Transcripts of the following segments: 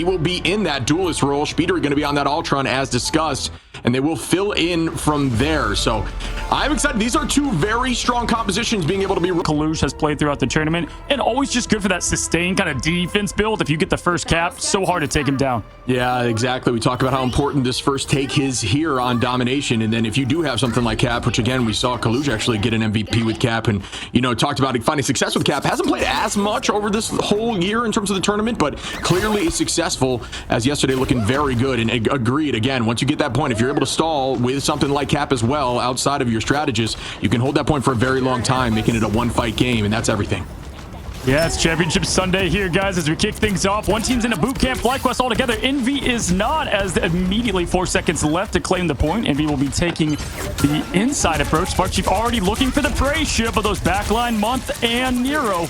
will be in that duelist role. shpeediry going to be on that Ultron as discussed, and they will fill in from there. So I'm excited. These are two very strong compositions being able to be. Coluge has played throughout the tournament and always just good for that sustained kind of defense build. If you get the first cap, so hard to take him down. Yeah, exactly. We talk about how important this first take is here on domination, and then if you do have something like Cap, which again we saw Coluge actually get an MVP with Cap, and talked about finding success with Cap. Hasn't played as much over this whole year in terms of the tournament, but clearly is successful, as yesterday looking very good. And agreed, again, once you get that point, if you're able to stall with something like Cap as well outside of your strategist, you can hold that point for a very long time, making it a one-fight game, and that's everything. Yeah, it's Championship Sunday here, guys, as we kick things off. One team's in a boot camp, FlyQuest all together. Envy is not, as immediately 4 seconds left to claim the point. Envy will be taking the inside approach. SparkChief already looking for the prey ship of those backline Month and Nero.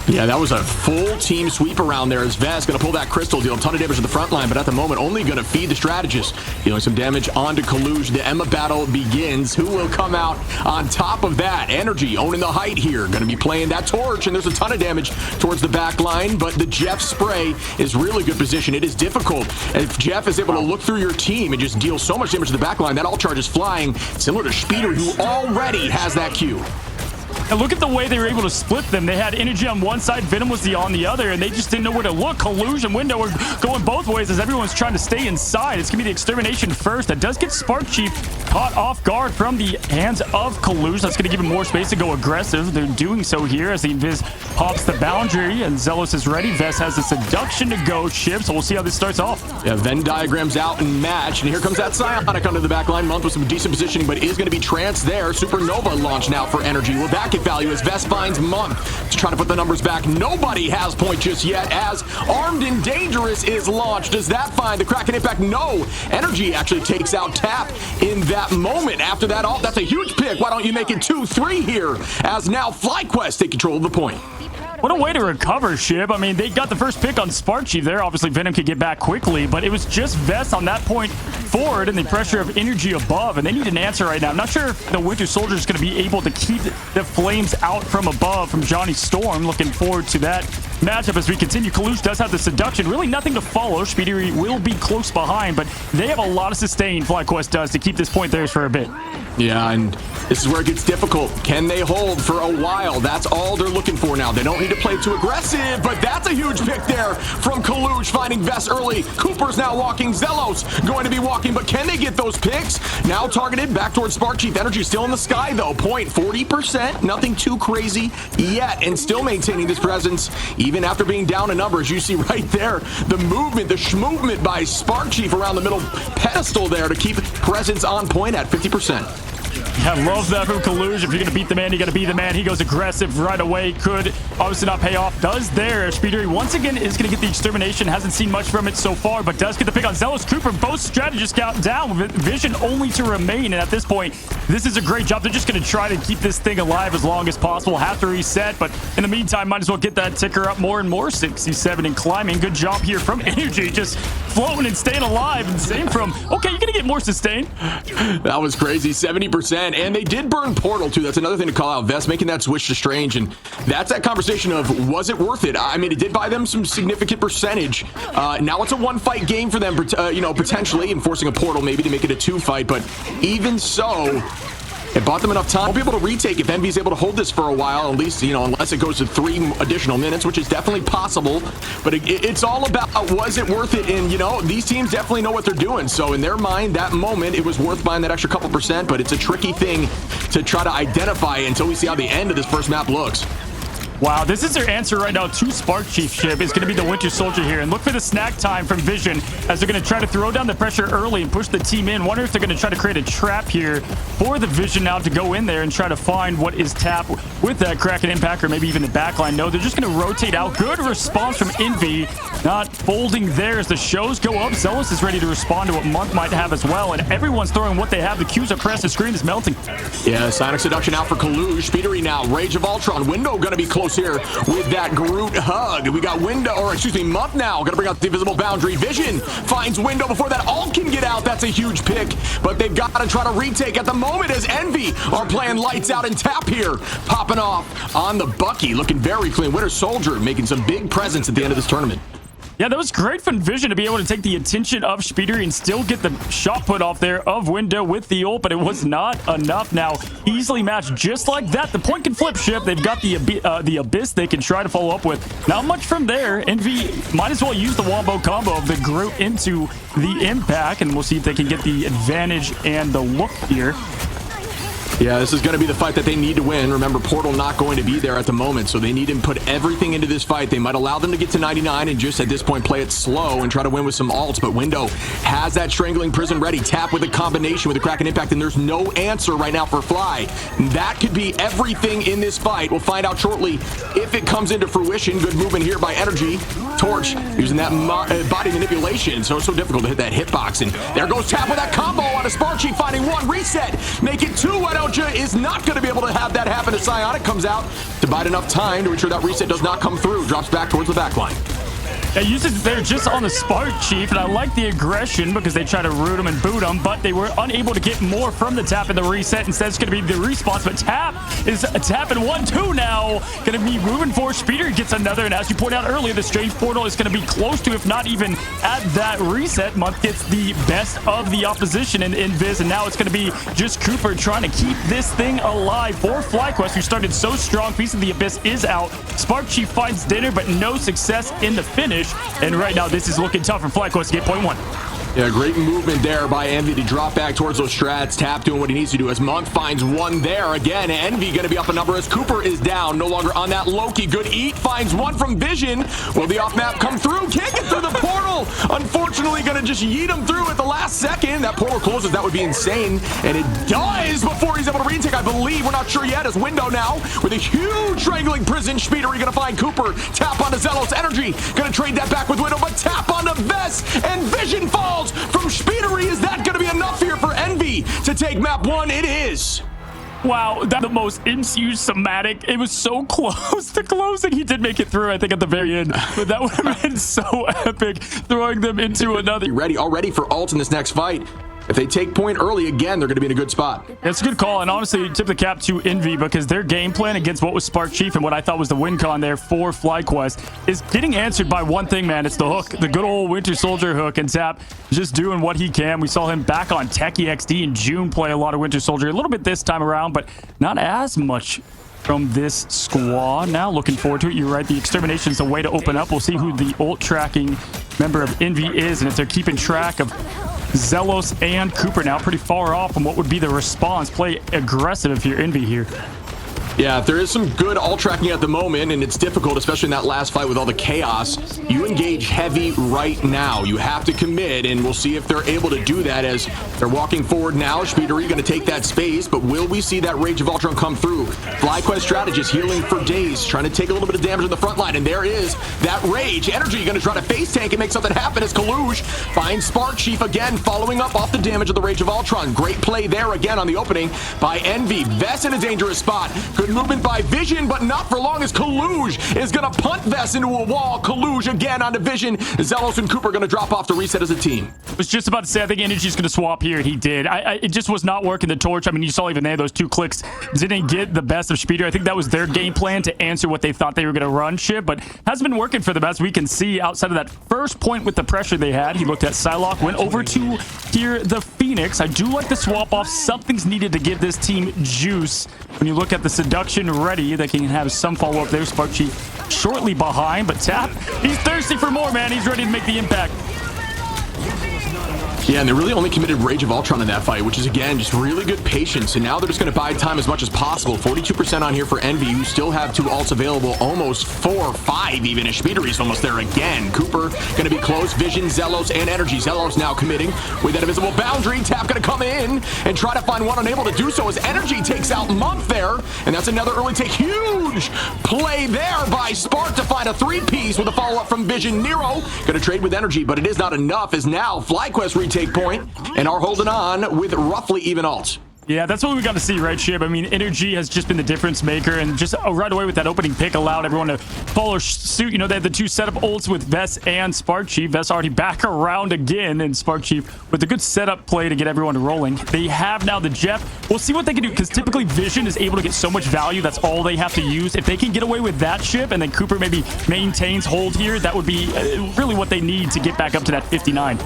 Yeah, that was a full team sweep around there as Vest going to pull that crystal, deal a ton of damage to the front line, but at the moment only going to feed the strategist, dealing some damage onto Coluge. The Emma battle begins. Who will come out on top of that? Energy owning the height here, going to be playing that torch, and there's a ton of damage towards the back line, but the Jeff spray is really good position. It is difficult. If Jeff is able to look through your team and just deal so much damage to the back line, that all charge is flying, similar to shpeediry, who already has that Q. And look at the way they were able to split them. They had energy on one side, Venom was on the other, and they just didn't know where to look. Coluge and Window are going both ways as everyone's trying to stay inside. It's going to be the extermination first. That does get SparkChief caught off guard from the hands of Coluge. That's going to give him more space to go aggressive. They're doing so here as the Invis pops the boundary, and Zelos is ready. Vest has the seduction to go ship, so we'll see how this starts off. Yeah, Venn diagrams out and match, and here comes that Psionic under the back line. Month with some decent positioning, but is going to be trance there. Supernova launch now for energy. Will that get value as Vest finds Month to try to put the numbers back? Nobody has point just yet as Armed and Dangerous is launched. Does that find the Kraken impact? No. Energy actually takes out Tap in that moment. After that, that's a huge pick. Why don't you make it 2-3 here as now FlyQuest take control of the point. What a way to recover, Shib. I mean, they got the first pick on SparkChief there. Obviously, Venom could get back quickly, but it was just Vest on that point forward and the pressure of energy above, and they need an answer right now. I'm not sure if the Winter Soldier is going to be able to keep the flames out from above from Johnny Storm. Looking forward to that matchup as we continue. Coluge does have the seduction. Really nothing to follow. shpeediry will be close behind, but they have a lot of sustain, FlyQuest does, to keep this point theirs for a bit. Yeah, and this is where it gets difficult. Can they hold for a while? That's all they're looking for now. They don't need to play too aggressive, but that's a huge pick there from Coluge, finding Vest early. Cooper's now walking. Zelos going to be walking, but can they get those picks? Now targeted back towards SparkChief. Energy still in the sky, though. Point 40%. Nothing too crazy yet, and still maintaining this presence, even after being down a number. As you see right there, the movement, the schmovement by SparkChief around the middle pedestal there to keep presence on point at 50%. Yeah, love that from Coluge. If you're going to beat the man, you got to be the man. He goes aggressive right away. Could obviously not pay off. Does there. shpeediry once again is going to get the extermination. Hasn't seen much from it so far, but does get the pick on Zelos. Cooper. Both strategists got down with vision only to remain. And at this point, this is a great job. They're just going to try to keep this thing alive as long as possible. Have to reset, but in the meantime, might as well get that ticker up more and more. 67 and climbing. Good job here from Energy. Just floating and staying alive. And same from, okay, you're going to get more sustain. That was crazy. 70%. And they did burn Portal, too. That's another thing to call out. Vest making that switch to Strange. And that's that conversation of, was it worth it? I mean, it did buy them some significant percentage. Now it's a one-fight game for them, potentially, and forcing a Portal maybe to make it a two-fight. But even so, it bought them enough time. Won't be able to retake if Envy's able to hold this for a while, at least, unless it goes to 3 additional minutes, which is definitely possible. But it's all about, was it worth it? And, these teams definitely know what they're doing. So in their mind, that moment, it was worth buying that extra couple percent, but it's a tricky thing to try to identify until we see how the end of this first map looks. Wow, this is their answer right now to SparkChief. Ship is going to be the Winter Soldier here. And look for the snack time from Vision as they're going to try to throw down the pressure early and push the team in. Wonder if they're going to try to create a trap here for the Vision now to go in there and try to find what is Tap with that Kraken impact, or maybe even the backline. No, they're just going to rotate out. Good response from Envy. Not folding there as the shows go up. Zelos is ready to respond to what Month might have as well. And everyone's throwing what they have. The Qs are pressed. The screen is melting. Yeah, Sonic Seduction out for Coluge. shpeediry now. Rage of Ultron. Window going to be close here with that Groot hug. We got Month now. Gonna bring out the invisible boundary. Vision finds Window before that ult can get out. That's a huge pick, but they've got to try to retake at the moment as Envy are playing lights out and Tap here. Popping off on the Bucky. Looking very clean. Winter Soldier making some big presence at the end of this tournament. Yeah, that was great from Vision to be able to take the attention of shpeediry and still get the shot put off there of Window with the ult, but it was not enough. Now, easily matched just like that. The point can flip ship. They've got the Abyss they can try to follow up with. Not much from there. Envy might as well use the wombo combo of the Groot into the impact, and we'll see if they can get the advantage and the look here. Yeah, this is going to be the fight that they need to win. Remember, Portal not going to be there at the moment, so they need to put everything into this fight. They might allow them to get to 99 and just at this point play it slow and try to win with some ults, but Window has that Strangling Prison ready. Tap with a combination with a Kraken Impact, and there's no answer right now for Fly. That could be everything in this fight. We'll find out shortly if it comes into fruition. Good movement here by Energy. Torch using that body manipulation, so difficult to hit that hitbox, and there goes Tap with that combo on a SparkChief, finding one reset. Make it two. Is not going to be able to have that happen as Psionic comes out to bide enough time to ensure that reset does not come through. Drops back towards the back line. They used it there just on the SparkChief, and I like the aggression because they try to root him and boot him, but they were unable to get more from the Tap in the reset. Instead, it's going to be the response, but Tap is tapping 1-2 now. Going to be moving for shpeediry, gets another, and as you pointed out earlier, the Strange Portal is going to be close to, if not even at that reset. Month gets the best of the opposition in Invis, and now it's going to be just Cooper trying to keep this thing alive for FlyQuest, who started so strong. Piece of the Abyss is out. SparkChief finds dinner, but no success in the finish. And right now, this is looking tough for FlyQuest to get point one. Yeah, great movement there by Envy to drop back towards those strats. Tap doing what he needs to do as Monk finds one there. Again, Envy going to be up a number as Cooper is down. No longer on that Loki. Good eat. Finds one from Vision. Will the off-map come through? Can't get through the portal. Unfortunately, going to just yeet him through at the last second. That portal closes. That would be insane. And it does before he's able to retake, I believe. We're not sure yet. As Window now with a huge Strangling Prison. shpeediry going to find Cooper. Tap onto Zelos. Energy going to trade that back with Window, but tap onto Vest. And Vision falls from shpeediry. Is that going to be enough here for Envy to take map one? It is. Wow, that's the most MCU somatic. It was so close to closing. He did make it through, I think, at the very end, but that would have been so epic, throwing them into another. Ready already for ult in this next fight. If they take point early again, they're going to be in a good spot. It's a good call, and honestly, tip the cap to Envy because their game plan against what was SparkChief and what I thought was the win con there for FlyQuest is getting answered by one thing, man. It's the hook, the good old Winter Soldier hook, and Tap just doing what he can. We saw him back on Techie XD in June play a lot of Winter Soldier, a little bit this time around, but not as much from this squad. Now looking forward to it. You're right, the extermination is a way to open up. We'll see who the ult tracking member of Envy is, and if they're keeping track of Zelos and Cooper now pretty far off from what would be the response. Play aggressive if you're Envy here. Yeah, if there is some good ult tracking at the moment, and it's difficult, especially in that last fight with all the chaos, you engage heavy right now. You have to commit, and we'll see if they're able to do that as they're walking forward now. shpeediry going to take that space, but will we see that Rage of Ultron come through? FlyQuest strategist healing for days, trying to take a little bit of damage on the front line, and there is that Rage. Energy going to try to face tank and make something happen as Coluge finds SparkChief again, following up off the damage of the Rage of Ultron. Great play there again on the opening by Envy. Vest in a dangerous spot. Good movement by Vision, but not for long as Coluge is going to punt Vest into a wall. Coluge again onto Vision. Zelos and Cooper going to drop off to reset as a team. I was just about to say, I think Energy's going to swap here. He did. It just was not working the torch. I mean, you saw even there, those two clicks didn't get the best of shpeediry. I think that was their game plan to answer what they thought they were going to run ship, but hasn't been working for them as we can see outside of that first point with the pressure they had. He looked at Psylocke, went over to here the Phoenix. I do like the swap off. Something's needed to give this team juice. When you look at the seduction ready, they can have some follow-up there. SparkChief shortly behind, but Tap, he's thirsty for more, man. He's ready to make the impact. Yeah, and they really only committed Rage of Ultron in that fight, which is, again, just really good patience. And now they're just going to buy time as much as possible. 42% on here for Envy, who still have two ults available, almost 4 or 5 even, as shpeediry's almost there again. Cooper going to be close. Vision, Zelos, and Energy. Zelos now committing with that invisible boundary. Tap going to come in and try to find one, unable to do so as Energy takes out Month there. And that's another early take. Huge play there by Spark to find a 3-piece with a follow-up from Vision. Nero going to trade with Energy, but it is not enough as now FlyQuest retake point and are holding on with roughly even ults. Yeah, that's what we got to see, right, Shib? I mean, energy has just been the difference maker, and just right away with that opening pick allowed everyone to follow suit. You know, they had the 2 setup ults with Vest and SparkChief. Vest already back around again, and SparkChief with a good setup play to get everyone rolling. They have now the Jeff. We'll see what they can do, because typically Vision is able to get so much value. That's all they have to use. If they can get away with that, Shib, and then Cooper maybe maintains hold here, that would be really what they need to get back up to that 59.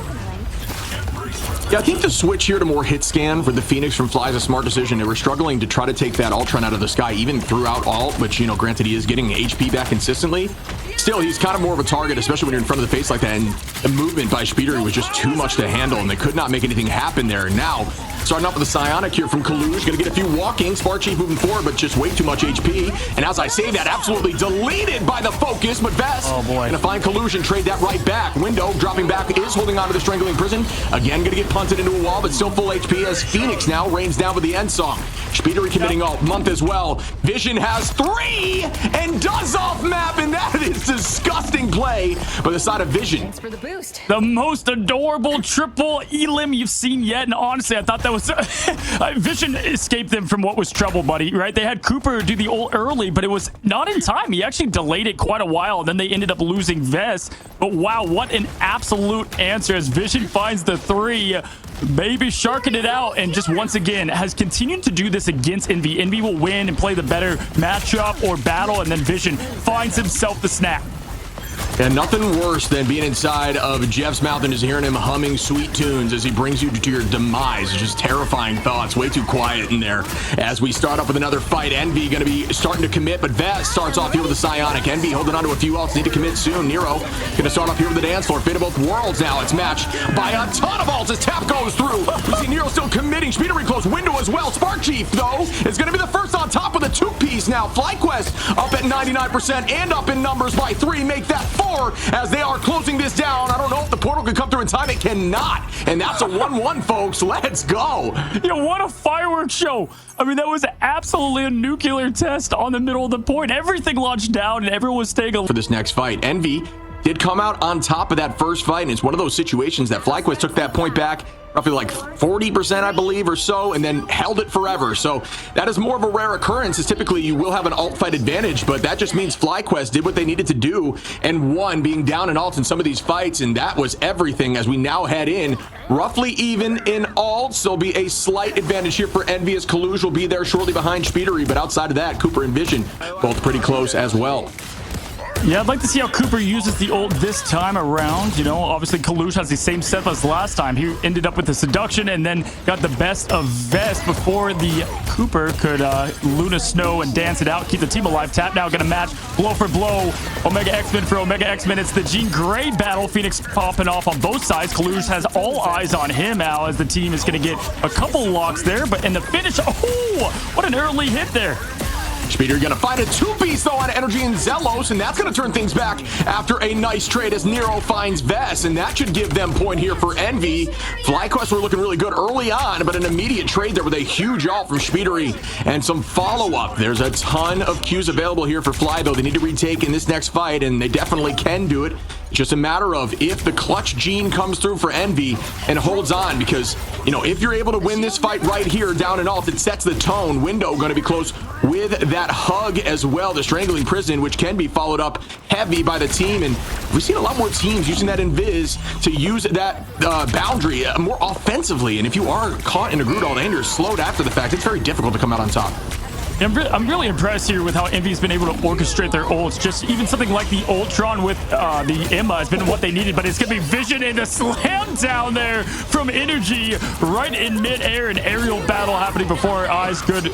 Yeah, I think the switch here to more hit scan for the Phoenix from Fly is a smart decision. They were struggling to try to take that Ultron out of the sky, even throughout ult, which, you know, granted, he is getting HP back consistently. Still, he's kind of more of a target, especially when you're in front of the face like that, and the movement by shpeediry was just too much to handle, and they could not make anything happen there. Now, starting off with the Psionic here from Coluge, gonna get a few walking. SparkChief moving forward, but just way too much HP. And as I say that, absolutely deleted by the focus, but Vest gonna find Coluge and trade that right back. Window dropping back, is holding on to the Strangling Prison. Again, gonna get punted into a wall, but still full HP as Phoenix now rains down with the end song. shpeediry committing ult, Month as well. Vision has 3 and does off map, and that is disgusting play by the side of Vision. Thanks for the boost. The most adorable triple elim you've seen yet, and honestly, I thought that was Vision escaped them from what was trouble, buddy, right? They had Cooper do the ult early, but it was not in time. He actually delayed it quite a while, and then they ended up losing Vest. But wow, what an absolute answer as Vision finds the 3. Maybe sharking it out, and just once again has continued to do this against Envy. Envy will win and play the better matchup or battle, and then Vision finds himself the snap. And nothing worse than being inside of Jeff's mouth and just hearing him humming sweet tunes as he brings you to your demise. Just terrifying thoughts. Way too quiet in there. As we start off with another fight, Envy going to be starting to commit, but Vest starts off here with a Psionic. Envy holding on to a few ults, need to commit soon. Nero going to start off here with the dance floor. Fate of both worlds now. It's matched by a ton of ults as tap goes through. We see Nero still committing. shpeediry close window as well. SparkChief, though, is going to be the first on top with a 2-piece now. FlyQuest up at 99% and up in numbers by 3. Make that 4 as they are closing this down. I don't know if the portal can come through in time. It cannot. And that's a 1-1, folks. Let's go. Yeah, what a fireworks show. I mean, that was absolutely a nuclear test on the middle of the point. Everything launched down and everyone was staying alive. For this next fight, Envy did come out on top of that first fight, and it's one of those situations that FlyQuest took that point back roughly like 40%, I believe, or so, and then held it forever. So that is more of a rare occurrence, as typically you will have an alt fight advantage, but that just means FlyQuest did what they needed to do and won, being down in alt in some of these fights, and that was everything. As we now head in roughly even in alts, there'll be a slight advantage here for Envy, as Coluge will be there shortly behind shpeediry, but outside of that, Cooper and Vision both pretty close as well. Yeah, I'd like to see how Cooper uses the ult this time around. You know, obviously Coluge has the same setup as last time. He ended up with the seduction and then got the best of Vest before the Cooper could Luna Snow and dance it out, keep the team alive. Tap now gonna match blow for blow. Omega X-Men for Omega X-Men. It's the Jean Grey battle. Phoenix popping off on both sides. Coluge has all eyes on him now, as the team is gonna get a couple locks there, but in the finish, oh, what an early hit there. shpeediry gonna find a 2-piece though on Energy and Zelos, and that's gonna turn things back after a nice trade as Nero finds Vest, and that should give them point here for Envy. FlyQuest were looking really good early on, but an immediate trade there with a huge ult from shpeediry and some follow-up. There's a ton of Qs available here for Fly, though. They need to retake in this next fight, and they definitely can do it. It's just a matter of if the clutch gene comes through for Envy and holds on, because, you know, if you're able to win this fight right here down in alt, it sets the tone. Window going to be close with that hug as well, the Strangling Prison, which can be followed up heavy by the team. And we've seen a lot more teams using that invis to use that boundary more offensively. And if you are caught in a Groot ult and you're slowed after the fact, it's very difficult to come out on top. I'm really impressed here with how Envy's been able to orchestrate their ults. Just even something like the Ultron with the Emma has been what they needed, but it's going to be Vision and a slam down there from Energy right in midair. An aerial battle happening before our eyes. Good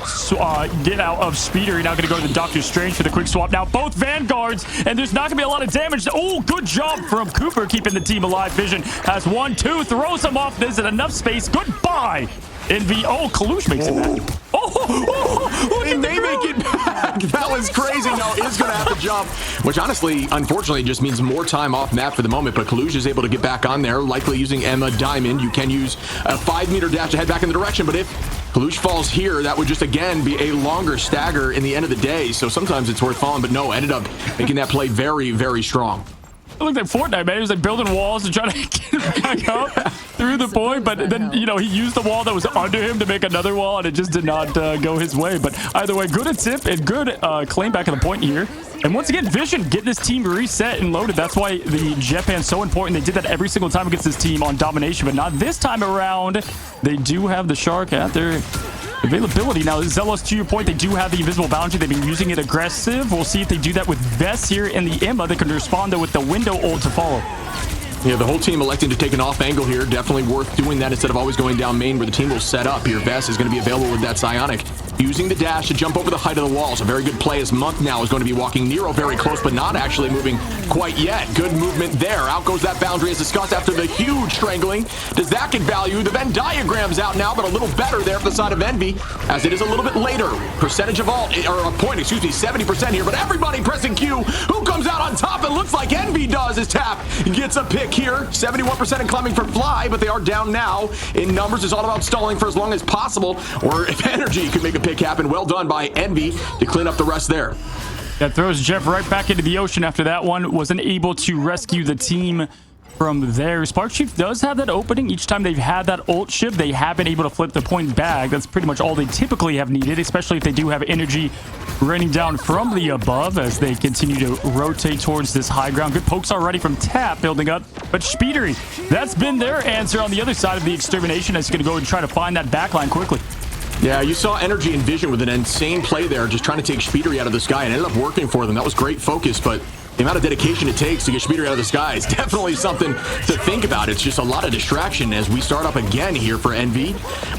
get out of shpeediry. Now going to go to the Doctor Strange for the quick swap. Now both Vanguards, and there's not going to be a lot of damage. Oh, good job from Cooper keeping the team alive. Vision has 1, 2, throws him off. There's enough space. Goodbye. Envy. Oh, Coluge makes it back. They may make it back. That was crazy. No, is going to have to jump, which honestly, unfortunately, just means more time off map for the moment. But Coluge is able to get back on there, likely using Emma Diamond. You can use a 5-meter dash to head back in the direction, but if Coluge falls here, that would just again be a longer stagger in the end of the day. So sometimes it's worth falling, but no, ended up making that play very, very strong. It looked like Fortnite, man. He was like building walls and trying to get back up through the point. But then, you know, he used the wall that was under him to make another wall, and it just did not go his way. But either way, good attempt and good claim back at the point here. And once again, Vision getting this team reset and loaded. That's why the jetpan's so important. They did that every single time against this team on domination, but not this time around. They do have the Shark at their availability. Now, Zelos, to your point, they do have the invisible boundary. They've been using it aggressive. We'll see if they do that with Vest here in the Emma. They can respond, though, with the window ult to follow. Yeah, the whole team electing to take an off angle here. Definitely worth doing that instead of always going down main where the team will set up here. Vest is going to be available with that Psionic. Using the dash to jump over the height of the walls. A very good play as Monk now is going to be walking Nero very close, but not actually moving quite yet. Good movement there. Out goes that boundary as discussed after the huge strangling. Does that get value? The Venn diagram's out now, but a little better there for the side of Envy, as it is a little bit later. Percentage of all, or a point, excuse me, 70% here, but everybody pressing Q. Who comes out on top? It looks like Envy does. His tap gets a pick here. 71% in climbing for Fly, but they are down now in numbers. It's all about stalling for as long as possible, or if Energy could make a pick happen. Well done by Envy to clean up the rest there. That throws Jeff right back into the ocean after that one. Wasn't able to rescue the team from there. SparkChief does have that opening. Each time they've had that ult ship, they have been able to flip the point back. That's pretty much all they typically have needed, especially if they do have energy raining down from the above as they continue to rotate towards this high ground. Good pokes already from Tap building up, but shpeediry, that's been their answer on the other side of the extermination. It's going to go and try to find that backline quickly. Yeah, you saw Energy and Vision with an insane play there, just trying to take shpeediry out of the sky, and ended up working for them. That was great focus, but the amount of dedication it takes to get shpeediry out of the sky is definitely something to think about. It's just a lot of distraction as we start up again here for Envy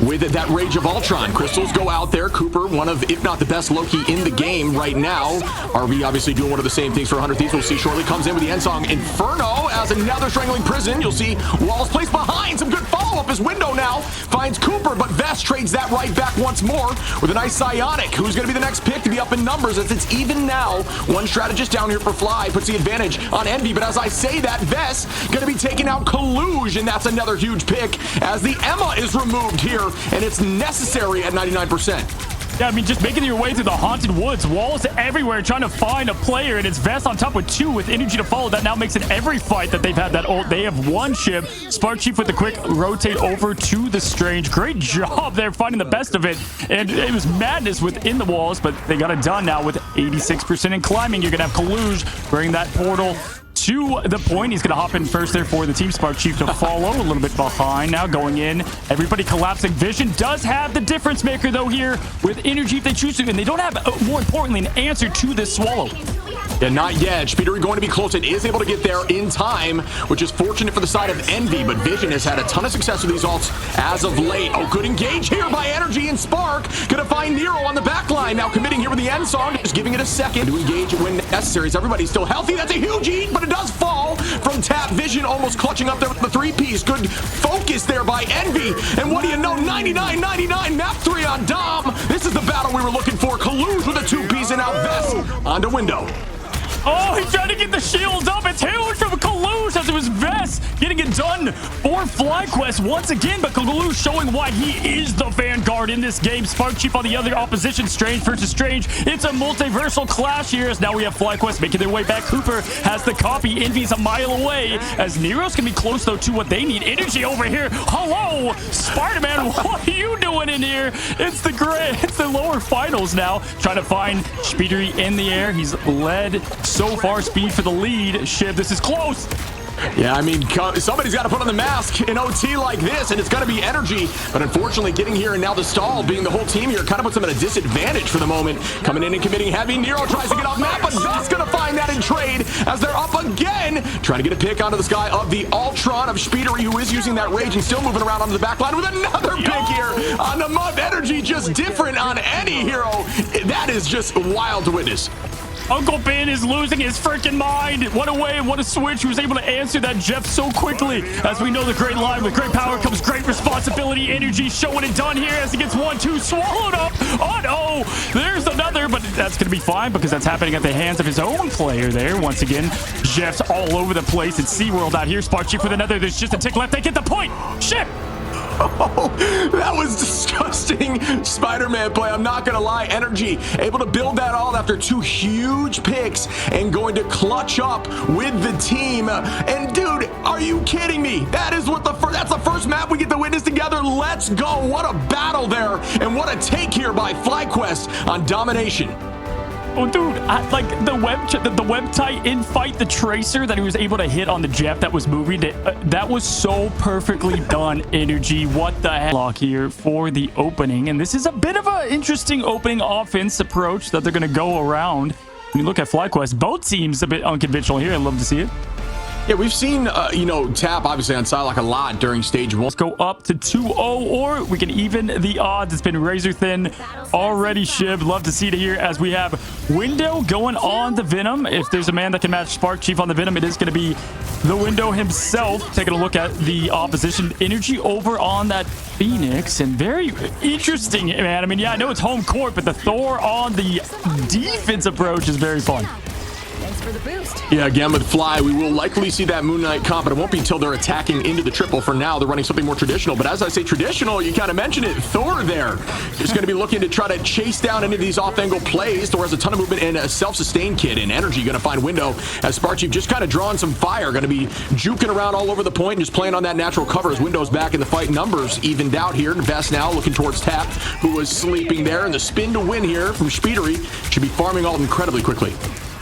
with that Rage of Ultron. Crystals go out there. Cooper, one of, if not the best Loki in the game right now. RV obviously doing one of the same things for 100 Thieves. We'll see shortly. Comes in with the end song Inferno as another strangling prison. You'll see walls placed behind. Some good follow-up. His window now finds Cooper, but Vest trades that right back once more with a nice Psionic, who's going to be the next pick to be up in numbers as it's even now. One strategist down here for Fly puts the advantage on Envy, but as I say that, Vest going to be taking out Coluge, and that's another huge pick as the Emma is removed here, and it's necessary at 99%. Yeah, I mean, just making your way through the haunted woods, walls everywhere, trying to find a player, and it's Vest on top with 2 with energy to follow. That now makes it every fight that they've had that ult. They have 1 ship. SparkChief with the quick rotate over to the Strange. Great job there finding the best of it, and it was madness within the walls, but they got it done now with 86% in climbing. You're going to have Coluge bring that portal to the point. He's going to hop in first there for the team. SparkChief to follow a little bit behind now, going in. Everybody collapsing. Vision does have the difference maker, though, here with energy if they choose to, and they don't have, more importantly, an answer to this swallow. Yeah, not yet. shpeediry going to be close and is able to get there in time, which is fortunate for the side of Envy, but Vision has had a ton of success with these ults as of late. Oh, good engage here by Energy and Spark. Gonna find Nero on the back line. Now committing here with the end song, just giving it a second to engage when necessary. As everybody's still healthy. That's a huge eat, but it does fall from Tap. Vision almost clutching up there with the 3-piece. Good focus there by Envy. And what do you know? 99-99, map 3 on Dom. This is the battle we were looking for. Coluge with a 2-piece and now Vest onto window. Oh, he tried to get the shield up. It's huge from Coluge as it was Vest getting it done for FlyQuest once again, but Coluge showing why he is the vanguard in this game. SparkChief on the other opposition. Strange versus Strange. It's a multiversal clash here as now we have FlyQuest making their way back. Cooper has the copy. Envy's a mile away as Nero's gonna be close though to what they need. Energy over here. Hello, Spider-Man. What are you doing in here? It's the lower finals now. Trying to find shpeediry in the air. He's led so far. Speed for the lead. Shiv, this is close. Yeah, I mean, somebody's got to put on the mask in OT like this, and it's going to be Energy. But unfortunately, getting here and now the stall being the whole team here kind of puts them at a disadvantage for the moment. Coming in and committing heavy. Nero tries to get off map, but Vest's going to find that in trade as they're up again. Trying to get a pick onto the sky of the Ultron of shpeediry, who is using that rage and still moving around onto the back line with another pick here on the mud. Energy just different on any hero. That is just wild to witness. Uncle Ben is losing his freaking mind. What a way, what a switch. He was able to answer that Jeff so quickly. As we know, the great line, with great power comes great responsibility. Energy showing it done here as he gets 1-2 swallowed up. Oh no, there's another, but that's going to be fine because that's happening at the hands of his own player there. Once again, Jeff's all over the place. It's SeaWorld out here. SparkChief with another. There's just a tick left. They get the point. Shit. Oh, that was disgusting. Spider-Man play. I'm not gonna lie. Energy able to build that all after 2 huge picks and going to clutch up with the team. And dude, are you kidding me? That is what that's the first map we get to witness together. Let's go. What a battle there, and what a take here by FlyQuest on domination. Oh, dude, like the web titan fight, the tracer that he was able to hit on the jet that was moving, that was so perfectly done. Energy, what the heck? Lock here for the opening, and this is a bit of an interesting opening offense approach that they're going to go around. When you look at FlyQuest, both teams a bit unconventional here. I'd love to see it. Yeah, we've seen, you know, Tap obviously on Psylocke a lot during stage 1. Let's go up to 2-0, or we can even the odds. It's been razor thin already, Shib. Love to see it here as we have Window going on the Venom. If there's a man that can match SparkChief on the Venom, it is going to be the Window himself. Taking a look at the opposition. Energy over on that Phoenix, and very interesting, man. I mean, yeah, I know it's home court, but the Thor on the defense approach is very fun. Thanks for the boost. Yeah, again with Fly, we will likely see that Moon Knight comp, but it won't be until they're attacking into the triple. For now, they're running something more traditional. But as I say traditional, you kind of mentioned it, Thor there is going to be looking to try to chase down any of these off-angle plays. Thor has a ton of movement and a self-sustained kit, and Energy going to find Window as SparkChief just kind of drawing some fire. Going to be juking around all over the point and just playing on that natural cover as Window's back in the fight. Numbers evened out here. Vest now looking towards Tap, who was sleeping there. And the spin to win here from shpeediry should be farming all incredibly quickly.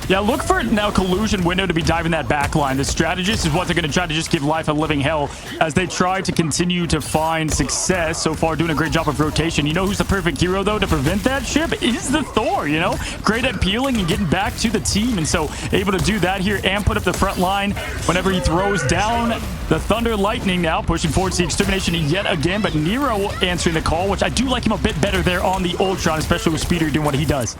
Yeah, look for now Coluge and Window to be diving that back line. The strategist is what they're going to try to just give life a living hell as they try to continue to find success. So far, doing a great job of rotation. You know who's the perfect hero, though, to prevent that ship? Is the Thor, you know? Great at peeling and getting back to the team. And so able to do that here and put up the front line whenever he throws down the Thunder Lightning now, pushing forward the extermination yet again. But Nero answering the call, which I do like him a bit better there on the Ultron, especially with shpeediry doing what he does.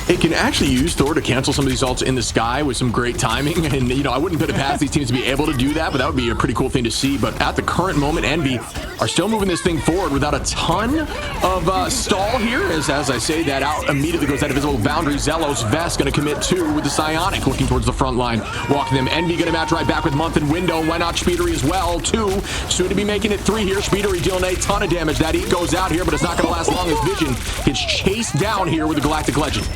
It can actually use Thor to cancel some of these ults in the sky with some great timing. And, you know, I wouldn't put it past these teams to be able to do that, but that would be a pretty cool thing to see. But at the current moment, Envy are still moving this thing forward without a ton of stall here. As I say that out, immediately goes that invisible boundary. Zelos, Vest going to commit 2 with the Psionic looking towards the front line. Walking them. Envy going to match right back with Month and Window. Why not shpeediry as well? 2. Soon to be making it 3 here. shpeediry dealing a ton of damage. That heat goes out here, but it's not going to last long as Vision gets chased down here with the Galactic Legend.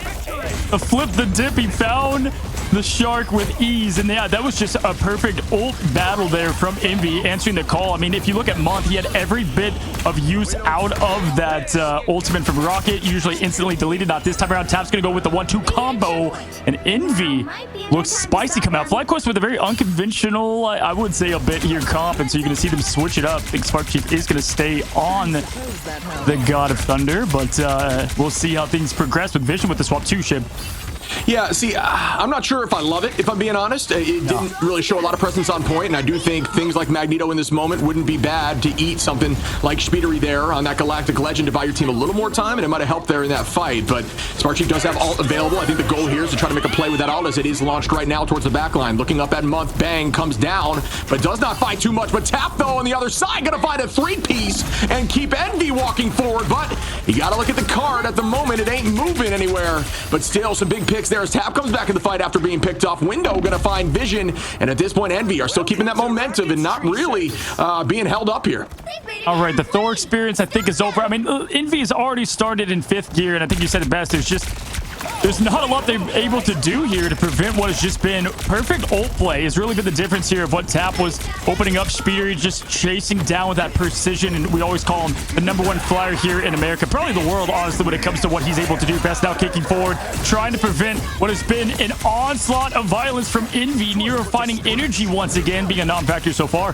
Flip the dip, he found the shark with ease, and yeah, that was just a perfect ult battle there from Envy answering the call. I mean, if you look at Month, he had every bit of use out of that ultimate from Rocket, usually instantly deleted. Not this time around. Tap's gonna go with the 1-2 combo, and Envy looks spicy come out. FlyQuest with a very unconventional, I would say, a bit here comp, and so you're gonna see them switch it up. I think SparkChief is gonna stay on the God of Thunder, but we'll see how things progress with Vision with the swap 2 ship. Yeah, see, I'm not sure if I love it, if I'm being honest. It didn't really show a lot of presence on point, and I do think things like Magneto in this moment wouldn't be bad to eat something like shpeediry there on that Galactic Legend to buy your team a little more time, and it might have helped there in that fight. But SparkChief does have ult available. I think the goal here is to try to make a play with that ult as it is launched right now towards the back line. Looking up at Month, bang, comes down, but does not find too much. But Tap, though, on the other side, gonna find a 3-piece and keep Envy walking forward. But you gotta look at the card. At the moment, it ain't moving anywhere. But still, some big picks there as Tap comes back in the fight after being picked off. Window gonna find Vision, and at this point, Envy are still keeping that momentum and not really being held up here. All right, the Thor experience, I think, is over. I mean, Envy has already started in 5th gear, and I think you said it best. There's not a lot they're able to do here to prevent what has just been perfect ult play. Has really been the difference here of what Tap was opening up. shpeediry just chasing down with that precision, and we always call him the #1 flyer here in America, probably the world, honestly, when it comes to what he's able to do. Best now kicking forward, trying to prevent what has been an onslaught of violence from Envy. Nero finding energy once again, being a non-factor so far.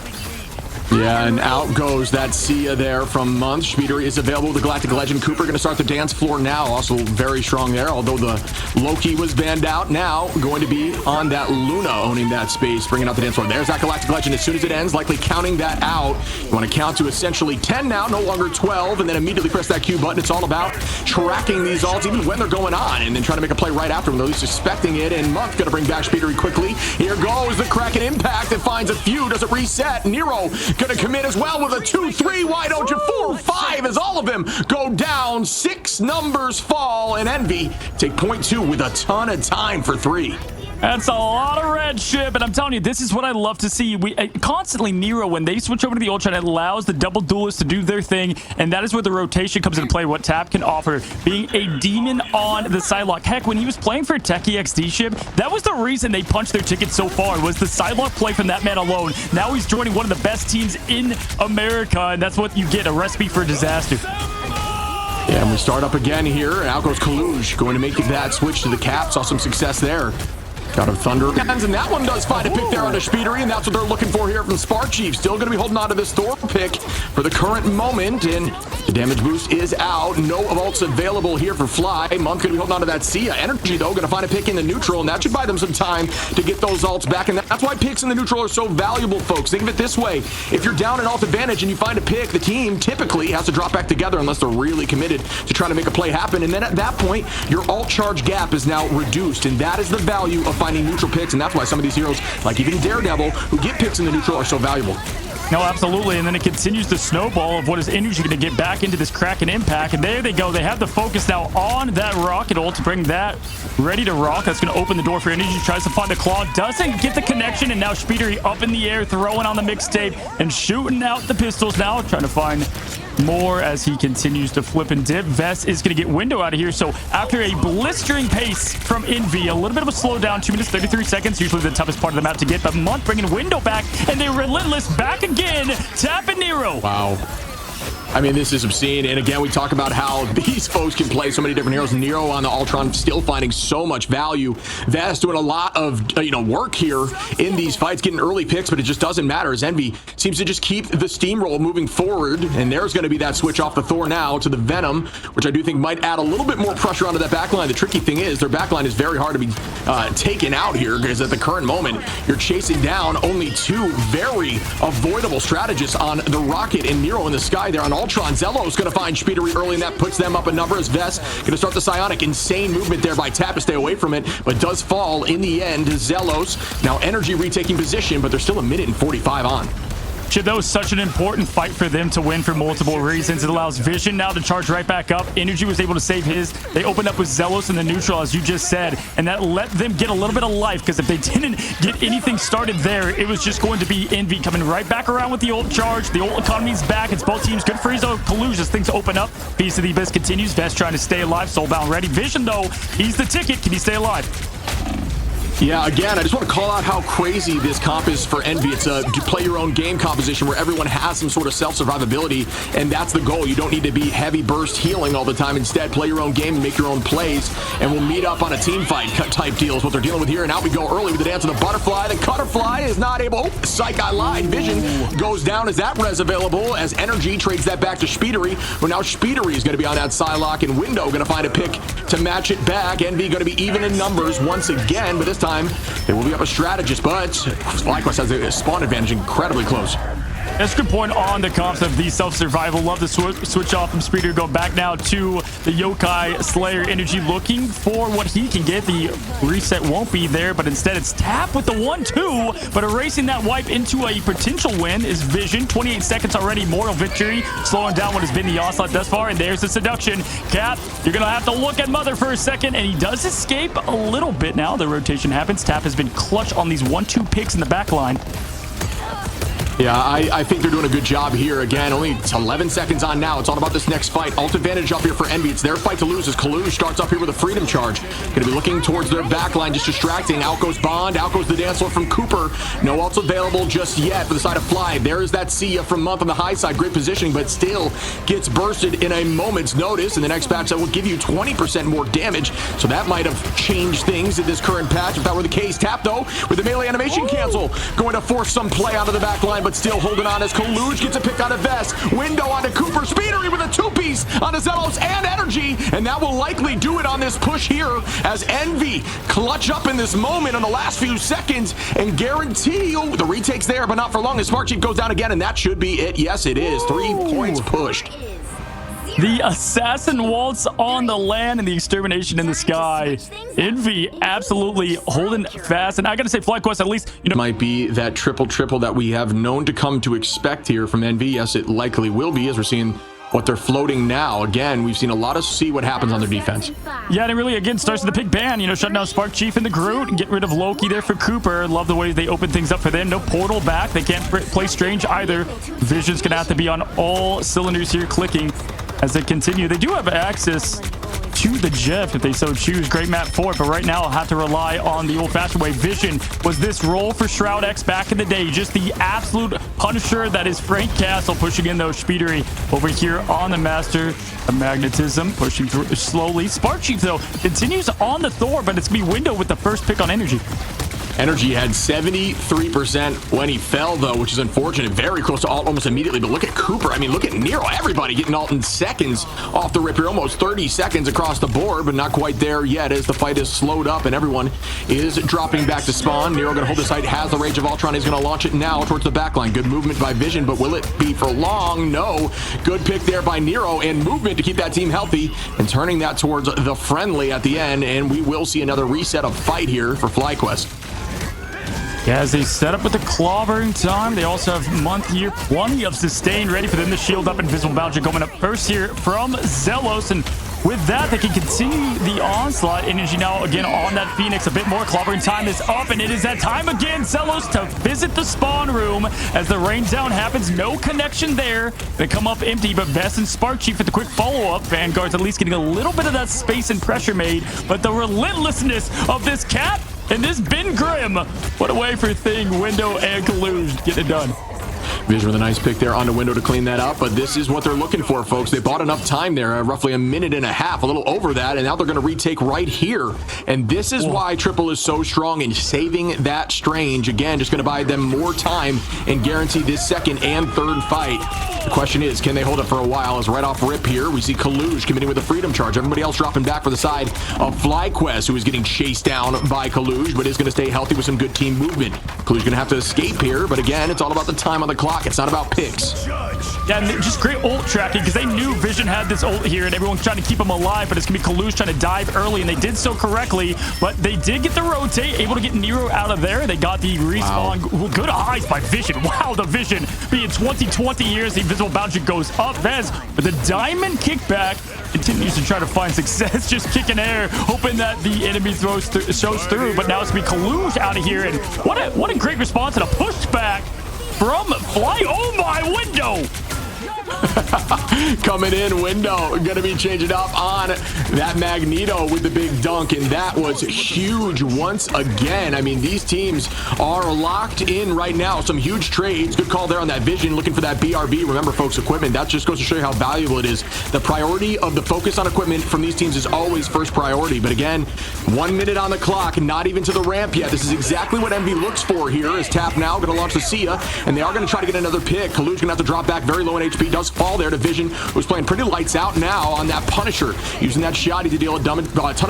Yeah, and out goes that Sia there from Month. shpeediry is available with the Galactic Legend. Cooper going to start the dance floor now. Also very strong there, although the Loki was banned out. Now going to be on that Luna, owning that space, bringing out the dance floor. There's that Galactic Legend as soon as it ends, likely counting that out. You want to count to essentially 10 now, no longer 12, and then immediately press that Q button. It's all about tracking these ults, even when they're going on, and then trying to make a play right after them. They're at least expecting it, and Month going to bring back shpeediry quickly. Here goes the Kraken impact. It finds a few. Does it reset? Nero gonna commit as well with a 2-3. Why don't you 4-5 as all of them go down? 6 numbers fall, and Envy take point 2 with a ton of time for 3. That's a lot of red ship, and I'm telling you, this is what I love to see. We constantly Nero, when they switch over to the Ultron, it allows the double duelists to do their thing, and that is where the rotation comes into play, what Tap can offer, being a demon on the Psylocke. Heck, when he was playing for Techie XD ship, that was the reason they punched their ticket so far, was the Psylocke play from that man alone. Now he's joining one of the best teams in America, and that's what you get, a recipe for disaster. Yeah, and we start up again here, and out goes Coluge, going to make that switch to the cap. Saw some success there. Got a Thunder Hands, and that one does find a pick there on a shpeediry, and that's what they're looking for here from SparkChief. Still going to be holding on to this Thor pick for the current moment, and the damage boost is out. No vaults available here for Fly. Monk going to be holding on to that Sia. Energy, though, going to find a pick in the neutral, and that should buy them some time to get those ults back, and that's why picks in the neutral are so valuable, folks. Think of it this way. If you're down in alt advantage and you find a pick, the team typically has to drop back together unless they're really committed to trying to make a play happen, and then at that point, your alt charge gap is now reduced, and that is the value of finding neutral picks, and that's why some of these heroes, like even Daredevil, who get picks in the neutral, are so valuable. No, absolutely, and then it continues the snowball of what is Energy going to get back into this Kraken impact, and there they go. They have the focus now on that rocket ult to bring that ready to rock. That's going to open the door for Energy. Tries to find the claw, doesn't get the connection, and now shpeediry up in the air, throwing on the mixtape and shooting out the pistols now, trying to find more as he continues to flip and dip. Vest is going to get window out of here. So after a blistering pace from Envy, a little bit of a slowdown, 2 minutes 33 seconds, usually the toughest part of the map to get, but Monk bringing window back, and they're relentless back again. Tap and Nero. Wow. I mean, this is obscene. And again, we talk about how these foes can play so many different heroes. Nero on the Ultron still finding so much value. Vest doing a lot of work here in these fights, getting early picks, but it just doesn't matter as Envy seems to just keep the steamroll moving forward. And there's going to be that switch off the Thor now to the Venom, which I do think might add a little bit more pressure onto that backline. The tricky thing is their backline is very hard to be taken out here, because at the current moment, you're chasing down only 2 very avoidable strategists on the Rocket and Nero in the sky there on Ultron. Zelos going to find shpeediry early, and that puts them up a number as Vest going to start the Psionic. Insane movement there by Tap to stay away from it, but does fall in the end. Zelos now Energy retaking position, but they're still 1 minute and 45 on. Chip, that was such an important fight for them to win for multiple reasons. It allows Vision now to charge right back up. Energy was able to save his. They opened up with Zelos in the neutral, as you just said, and that let them get a little bit of life, because if they didn't get anything started there, it was just going to be Envy coming right back around with the ult charge. The ult economy's back. It's both teams. Good for his Coluge as things open up. Piece of the Abyss continues. Vest trying to stay alive. Soulbound ready. Vision, though, he's the ticket. Can he stay alive? Yeah, again, I just want to call out how crazy this comp is for Envy. It's a play your own game composition where everyone has some sort of self-survivability, and that's the goal. You don't need to be heavy burst healing all the time. Instead, play your own game and make your own plays, and we'll meet up on a team fight type deal is what they're dealing with here. And out we go early with the dance of the butterfly. The Cutterfly is not able. Oh, psych, I lied. Vision goes down as that res available, as Energy trades that back to shpeediry. But now shpeediry is going to be on that Psylocke, and Window going to find a pick to match it back. Envy going to be even in numbers once again, but this time they will be up a strategist, but FlyQuest has a spawn advantage incredibly close. That's a good point on the comps of the self-survival. Love the switch off from shpeediry. Go back now to the Yokai Slayer. Energy looking for what he can get. The reset won't be there, but instead it's Tap with the 1-2, but erasing that wipe into a potential win is Vision. 28 seconds already. Moral victory, slowing down what has been the onslaught thus far, and there's the seduction. Cap, you're going to have to look at Mother for a second, and he does escape a little bit now. The rotation happens. Tap has been clutch on these 1-2 picks in the back line. Yeah, I think they're doing a good job here. Again, only 11 seconds on now. It's all about this next fight. Ult advantage up here for Envy. It's their fight to lose as Coluge starts up here with a freedom charge. Going to be looking towards their backline, just distracting. Out goes Bond. Out goes the dance floor from Cooper. No ults available just yet for the side of Fly. There is that Sia from Month on the high side. Great positioning, but still gets bursted in a moment's notice. In the next patch, that will give you 20% more damage. So that might have changed things in this current patch if that were the case. Tap, though, with the melee animation cancel. Going to force some play out of the backline, but still holding on as Coluge gets a pick out of Vest. Window onto Cooper. shpeediry with a 2-piece onto Zelos and Energy, and that will likely do it on this push here as Envy clutch up in this moment on the last few seconds and guarantee the retake's there, but not for long as SparkChief goes down again, and that should be it. Yes, it is. 3 points pushed. The assassin waltz on the land and the extermination in the sky. Envy absolutely holding fast. And I gotta say, FlyQuest, at least, might be that triple that we have known to come to expect here from Envy. Yes, it likely will be, as we're seeing what they're floating now. Again, we've seen a lot of see what happens on their defense. Yeah, and it really, again, starts with the big ban. You know, shutting down SparkChief and the Groot and get rid of Loki there for Cooper. Love the way they open things up for them. No portal back. They can't play Strange either. Vision's going to have to be on all cylinders here, clicking as they continue. They do have access to the Jeff if they so choose. Great map for it, but right now I'll have to rely on the old-fashioned way. Vision was this role for Shroud X back in the day. Just the absolute punisher that is Frank Castle, pushing in those shpeedery over here on the Master of Magnetism, pushing through slowly. SparkChief, though, continues on the Thor, but it's going to be Window with the first pick on Energy. Energy had 73% when he fell, though, which is unfortunate. Very close to ult almost immediately. But look at Cooper. I mean, look at Nero. Everybody getting ult in seconds off the rip here. Almost 30 seconds across the board, but not quite there yet as the fight is slowed up and everyone is dropping back to spawn. Nero going to hold the site, has the Rage of Ultron. He's going to launch it now towards the backline. Good movement by Vision, but will it be for long? No. Good pick there by Nero and movement to keep that team healthy and turning that towards the friendly at the end. And we will see another reset of fight here for FLYQUEST. Yeah, as they set up with the clobbering time, they also have month here, plenty of sustain ready for them to shield up. Invisible Bouncer coming up first here from Zelos, and with that, they can continue the onslaught. Energy now again on that Phoenix. A bit more clobbering time is up, and it is that time again, Zelos, to visit the spawn room as the rain down happens. No connection there. They come up empty, but Vest and SparkChief with the quick follow-up. Vanguard's at least getting a little bit of that space and pressure made, but the relentlessness of this cat and this Ben Grimm, what a way for Thing, Window, and Coluge get it done. Vision with a nice pick there on the Window to clean that up, but this is what they're looking for, folks. They bought enough time there, roughly a minute and a half, a little over that, and now they're going to retake right here. And this is why Triple is so strong in saving that Strange. Again, just going to buy them more time and guarantee this second and third fight. The question is, can they hold it for a while? As right off rip here, we see Coluge committing with a freedom charge. Everybody else dropping back for the side of FlyQuest, who is getting chased down by Coluge, but is going to stay healthy with some good team movement. Coluge going to have to escape here, but again, it's all about the time on the clock. It's not about picks. Yeah, and just great ult tracking because they knew Vision had this ult here and everyone's trying to keep him alive, but it's going to be Coluge trying to dive early, and they did so correctly, but they did get the rotate, able to get Nero out of there. They got the respawn. Wow. Good eyes by Vision. Wow, the Vision being 20 years. The invisible boundary goes up. Vez with the diamond kickback continues to try to find success, just kicking air, hoping that the enemy shows through, but now it's going to be Coluge out of here, and what a great response and a pushback from Fly. Oh my, Window! Coming in, Window gonna be changing up on that Magneto with the big dunk, and that was huge once again. I mean, these teams are locked in right now. Some huge trades. Good call there on that Vision, looking for that BRB. Remember, folks, equipment, that just goes to show you how valuable it is. The priority of the focus on equipment from these teams is always first priority. But again, 1 minute on the clock, not even to the ramp yet. This is exactly what Envy looks for here. Is Tap now gonna launch the Sia, and they are gonna try to get another pick. Coluge gonna have to drop back very low in HP. Does fall there to Vision, who's playing pretty lights out now on that Punisher, using that Shoddy to deal a ton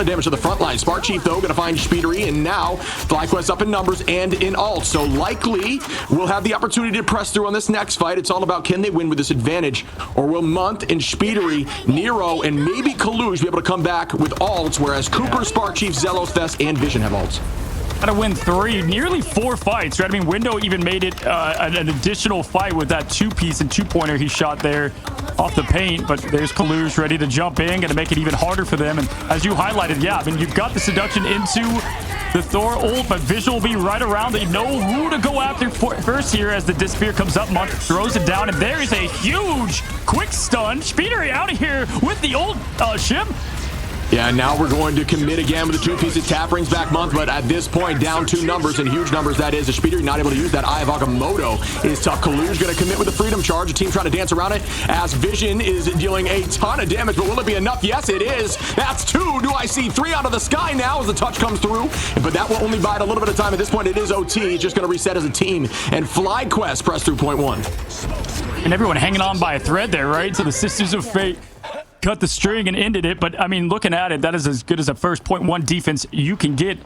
of damage to the front line. SparkChief, though, going to find shpeedery, and now FlyQuest up in numbers and in ult. So likely we'll have the opportunity to press through on this next fight. It's all about, can they win with this advantage, or will Month and shpeedery, Nero, and maybe Coluge be able to come back with ults, whereas Cooper, SparkChief, Zelos, Vest, and Vision have ults. Got to win 3, nearly 4 fights, right? I mean, Window even made it an additional fight with that 2-piece and 2-pointer he shot there off the paint, but there's Coluge ready to jump in, going to make it even harder for them. And as you highlighted, yeah, I mean, you've got the seduction into the Thor ult, but Vision will be right around. They know who to go after first here as the Disappear comes up. Month throws it down, and there is a huge quick stun. shpeedery out of here with the ult ship. Yeah, now we're going to commit again with the 2-piece. Tap brings back Month, but at this point, down 2 numbers, and huge numbers, that is. The shpeedery not able to use that Eye of Agamotto is tough. Coluge going to commit with the freedom charge. The team trying to dance around it as Vision is dealing a ton of damage, but will it be enough? Yes, it is. That's 2. Do I see 3 out of the sky now as the touch comes through? But that will only bide a little bit of time. At this point, it is OT. It's just going to reset as a team, and FlyQuest press through point 1. And everyone hanging on by a thread there, right? So the Sisters of Fate cut the string and ended it, but I mean, looking at it, that is as good as a first .1 defense you can get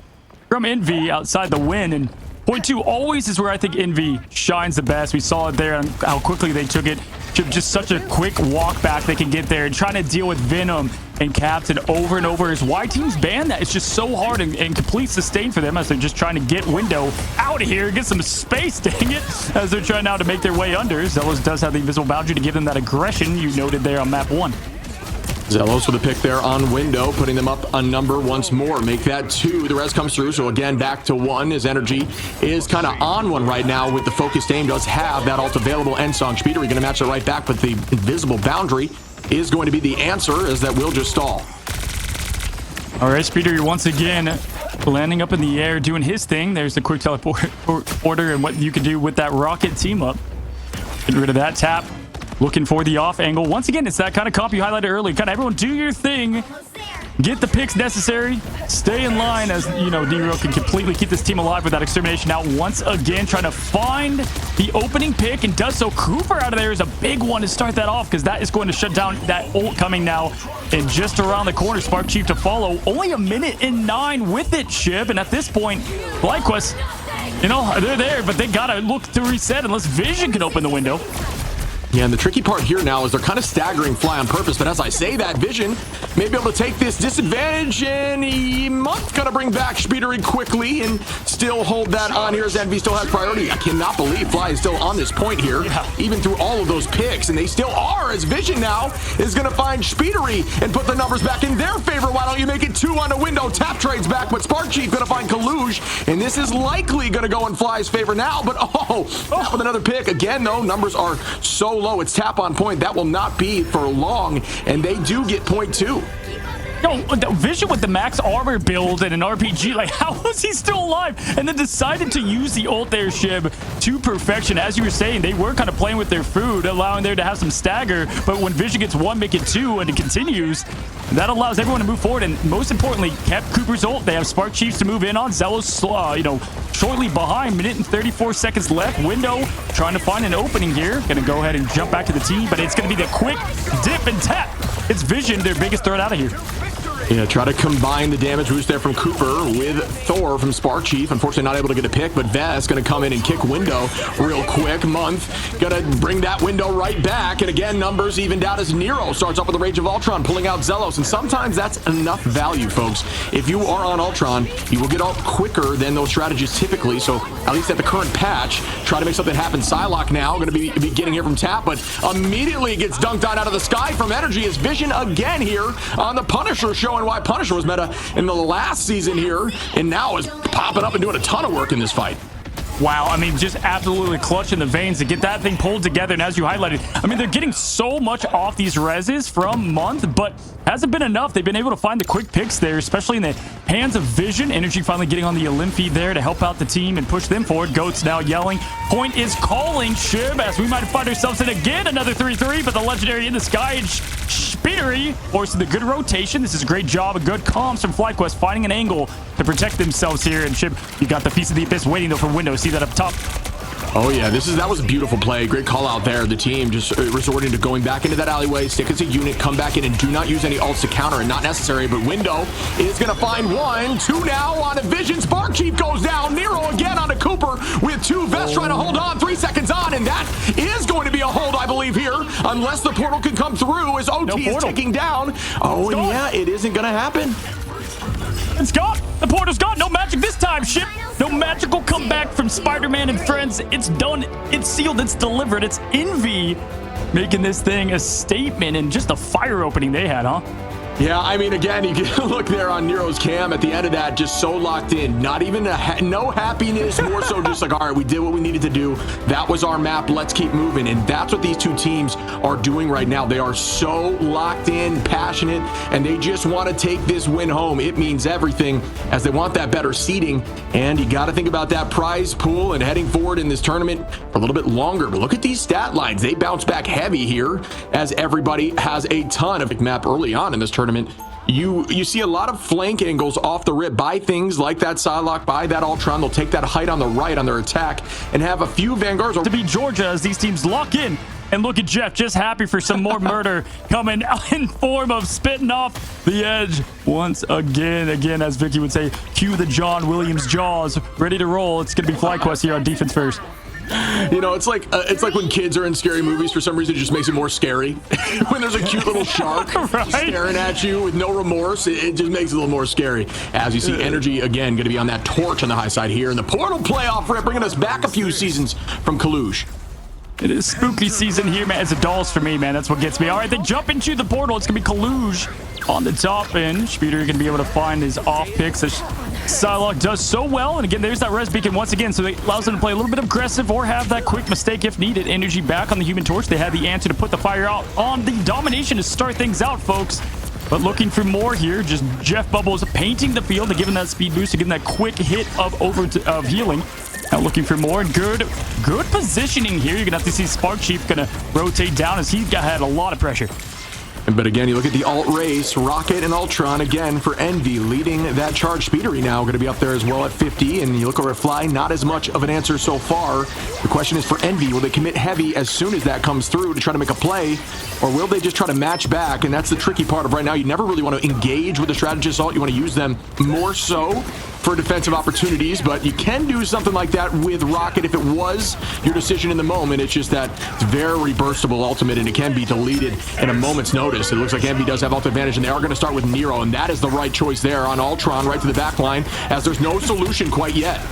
from Envy outside the win. And point 2 always is where I think Envy shines the best. We saw it there and how quickly they took it Just such a quick walk back they can get there, and trying to deal with Venom and Captain over and over. Is why teams ban that. It's just so hard and complete sustain for them as they're just trying to get Window out of here, get some space, dang it, as they're trying now to make their way under. Zelos does have the invisible boundary to give them that aggression you noted there on map 1. Zelos with a pick there on Window, putting them up a number once more. Make that 2. The res comes through, so again, back to 1. His energy is kind of on 1 right now with the focused aim. Does have that ult available. Ensong shpeedery going to match it right back, but the invisible boundary is going to be the answer, as that will just stall. All right, shpeedery once again landing up in the air, doing his thing. There's the quick teleport order and what you can do with that rocket team up. Get rid of that tap. Looking for the off angle. Once again, it's that kind of comp you highlighted early. Kind of everyone do your thing. Get the picks necessary. Stay in line as, you know, nero can completely keep this team alive with that extermination. Now, once again, trying to find the opening pick and does so. Cooper out of there is a big one to start that off, because that is going to shut down that ult coming now. And just around the corner, SparkChief to follow. Only 1:09 with it, Shib. And at this point, FLYQUEST, you know, they're there, but they got to look to reset unless Vision can open the window. Yeah, and the tricky part here now is they're kind of staggering Fly on purpose, but as I say that, Vision may be able to take this disadvantage, and he might gonna bring back shpeedery quickly and still hold that on here as Envy still has priority. I cannot believe Fly is still on this point here, even through all of those picks, and they still are, as Vision now is gonna find shpeedery and put the numbers back in their favor. Why don't you make it 2 on a window? Tap trades back, but SparkChief gonna find Coluge, and this is likely gonna go in Fly's favor now, but with another pick. Again, though, numbers are so low. It's tap on point. That will not be for long, and they do get point 2. No, Vision with the max armor build and an RPG, like, how was he still alive? And then decided to use the ult there, Shib, to perfection. As you were saying, they were kind of playing with their food, allowing there to have some stagger, but when Vision gets 1, make it 2, and it continues, that allows everyone to move forward, and most importantly, kept Cooper's ult. They have SparkChiefs to move in on. Zelos, you know, shortly behind, 1:34 left. Window trying to find an opening here. Gonna go ahead and jump back to the team, but it's gonna be the quick dip and tap. It's Vision, their biggest threat out of here. Yeah, try to combine the damage boost there from Cooper with Thor from SparkChief. Unfortunately, not able to get a pick, but Vest going to come in and kick Window real quick. Month going to bring that Window right back. And again, numbers evened out as Nero starts off with the Rage of Ultron, pulling out Zelos. And sometimes that's enough value, folks. If you are on Ultron, you will get ult quicker than those strategies typically. So at least at the current patch, try to make something happen. Psylocke now going to be getting here from Tap, but immediately gets dunked on out of the sky from Energy as Vision again here on the Punisher, showing why Punisher was meta in the last season here, and now is popping up and doing a ton of work in this fight. Wow, I mean, just absolutely clutch in the veins to get that thing pulled together. And as you highlighted, I mean, they're getting so much off these reses from Month, but hasn't been enough. They've been able to find the quick picks there, especially in the hands of Vision. Energy finally getting on the Olymp feed there to help out the team and push them forward. Goats now yelling. Point is calling, Shib, as we might find ourselves in again another 3-3, but the legendary in the sky and shpeedery forcing the good rotation. This is a great job, a good comms from FLYQUEST, finding an angle to protect themselves here. And Shib, you got the Feast of the Abyss waiting though for Windows. See that up top. Oh yeah, that was a beautiful play. Great call out there. The team just resorting to going back into that alleyway, stick as a unit, come back in and do not use any ults to counter it. Not necessary, but Window is going to find 1, 2 now on a Vision. SparkChief goes down. Nero again on a Cooper with 2. Vest trying to hold on. 3 seconds on, and that is going to be a hold, I believe, here, unless the portal can come through as OT is ticking down. Oh, and yeah, it isn't going to happen. It's gone. The portal's gone. No magic this time, Ship. No magical comeback from Spider-Man and friends. It's done. It's sealed. It's delivered. It's Envy making this thing a statement, and just a fire opening they had, huh? Yeah, I mean, again, you can look there on Nero's cam at the end of that, just so locked in. Not even no happiness, more so just like, all right, we did what we needed to do. That was our map. Let's keep moving. And that's what these two teams are doing right now. They are so locked in, passionate, and they just want to take this win home. It means everything as they want that better seeding. And you got to think about that prize pool and heading forward in this tournament for a little bit longer. But look at these stat lines. They bounce back heavy here as everybody has a ton of map early on in this tournament. You see a lot of flank angles off the rip by things like that Psylocke, by that Ultron. They'll take that height on the right on their attack and have a few Vanguards to beat Georgia as these teams lock in. And look at Jeff, just happy for some more murder coming in form of spitting off the edge once again. Again, as Vicky would say, cue the John Williams jaws, ready to roll. It's going to be FLYQUEST here on defense first. You know, it's like when kids are in scary movies. For some reason, it just makes it more scary. When there's a cute little shark Right? staring at you with no remorse, it just makes it a little more scary. As you see, energy again going to be on that torch on the high side here, and the portal playoff rip bringing us back a few seasons from Coluge. It is spooky season here, man. It's a dolls for me, man. That's what gets me. All right, they jump into the portal. It's going to be Coluge on the top end. shpeediry going to be able to find his off picks as Psylocke does so well. And again, there's that res beacon once again. So it allows them to play a little bit aggressive or have that quick mistake if needed. Energy back on the Human Torch. They had the answer to put the fire out on the domination to start things out, folks. But looking for more here. Just Jeff Bubbles painting the field and giving that speed boost to give them that quick hit of healing. Now looking for more. Good positioning here. You're going to have to see SparkChief going to rotate down as he had a lot of pressure. But again, you look at the alt race, Rocket and Ultron again for Envy leading that charge. shpeediry now going to be up there as well at 50. And you look over at Fly, not as much of an answer so far. The question is for Envy, will they commit heavy as soon as that comes through to try to make a play? Or will they just try to match back? And that's the tricky part of right now. You never really want to engage with the strategist alt. You want to use them more so for defensive opportunities, but you can do something like that with Rocket if it was your decision in the moment. It's just that it's very burstable ultimate, and it can be deleted in a moment's notice. It looks like Envy does have ult advantage, and they are going to start with Nero, and that is the right choice there on Ultron right to the back line, as there's no solution quite yet.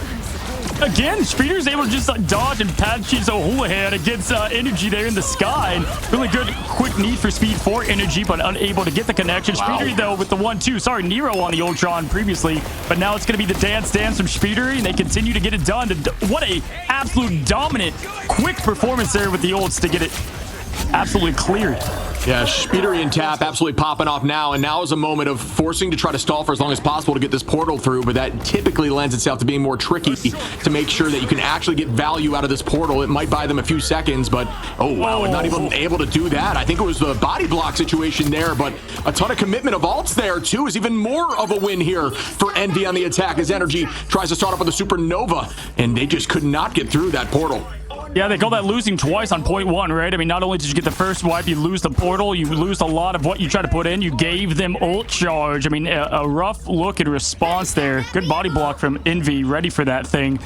Again, shpeediry's able to just dodge and patch his O'Houlihan against energy there in the sky. And really good quick need for speed for energy, but unable to get the connection. shpeediry, though, with the 1-2. Sorry, Nero on the Ultron previously, but now it's going to be the dance from shpeediry, and they continue to get it done. What a absolute dominant, quick performance there with the ults to get it absolutely cleared. Yeah, shpeediry and Tap absolutely popping off now, and now is a moment of forcing to try to stall for as long as possible to get this portal through, but that typically lends itself to being more tricky to make sure that you can actually get value out of this portal. It might buy them a few seconds, but oh wow, not even able to do that. I think it was the body block situation there, but a ton of commitment of ults there too is even more of a win here for Envy on the attack as Energy tries to start up with a supernova, and they just could not get through that portal. Yeah, they call that losing twice on point one, right? I mean, not only did you get the first wipe, you lose the portal, you lose a lot of what you try to put in. You gave them ult charge. I mean, a rough look in response there. Good body block from Envy, ready for that thing.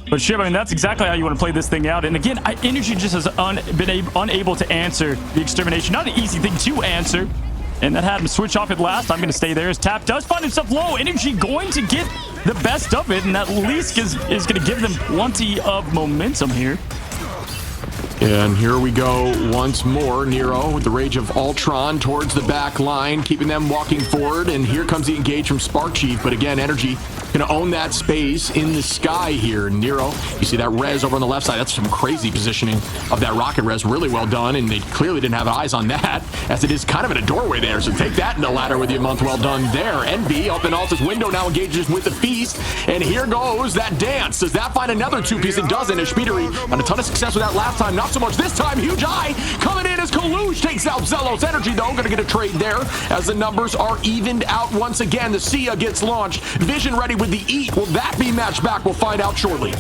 But shit, I mean, that's exactly how you want to play this thing out. And again, Energy just has been unable to answer the extermination. Not an easy thing to answer. And that had him switch off at last. I'm going to stay there as Tap does find himself low. Energy going to get the best of it, and that least is going to give them plenty of momentum here. And here we go once more. Nero with the rage of Ultron towards the back line, keeping them walking forward. And here comes the engage from SparkChief. But again, Energy going to own that space in the sky here. Nero, you see that res over on the left side. That's some crazy positioning of that rocket res. Really well done. And they clearly didn't have eyes on that, as it is kind of in a doorway there. So take that in the ladder with you, month well done there. Envy up in Alta's window now engages with the feast. And here goes that dance. Does that find another two-piece? It doesn't. As shpeediry had a ton of success with that last time. Not so much this time. Huge eye coming in as Coluge takes out Zelos. Energy, though, going to get a trade there as the numbers are evened out once again. The Sia gets launched. Vision ready with the eat. Will that be matched back? We'll find out shortly.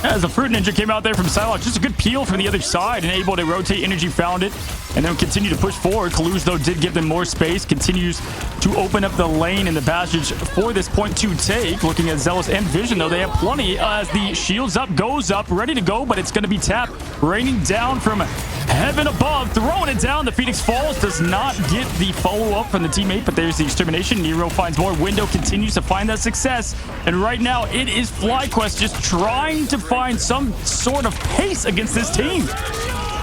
As the Fruit Ninja came out there from Psylocke, just a good peel from the other side and able to rotate. Energy found it and then continue to push forward. Coluge, though, did give them more space. Continues to open up the lane and the passage for this point to take. Looking at Zelos and Vision, though, they have plenty as the shields up, goes up, ready to go, but it's going to be Tap raining down from heaven above, throwing it down. The Phoenix falls, does not get the follow-up from the teammate, but there's the extermination. Nero finds more. Window continues to find that success, and right now it is FlyQuest just trying to find some sort of pace against this team.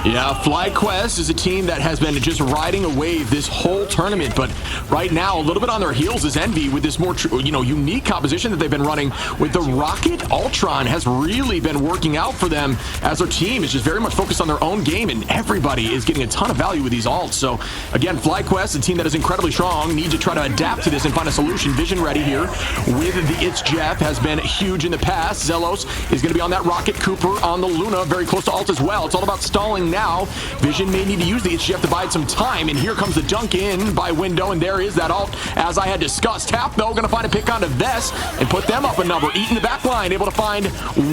Yeah, FlyQuest is a team that has been just riding a wave this whole tournament, but right now, a little bit on their heels is Envy with this more, unique composition that they've been running with the Rocket. Ultron has really been working out for them as their team is just very much focused on their own game, and everybody is getting a ton of value with these alts. So again, FlyQuest, a team that is incredibly strong, need to try to adapt to this and find a solution. Vision ready here with the It's Jeff, has been huge in the past. Zelos is going to be on that Rocket. Cooper on the Luna, very close to ult as well. It's all about stalling now. Vision may need to use the HGF to buy it some time, and here comes the dunk in by Window, and there is that ult as I had discussed. Tap, though, going to find a pick onto Vest and put them up a number. Eating the back line, able to find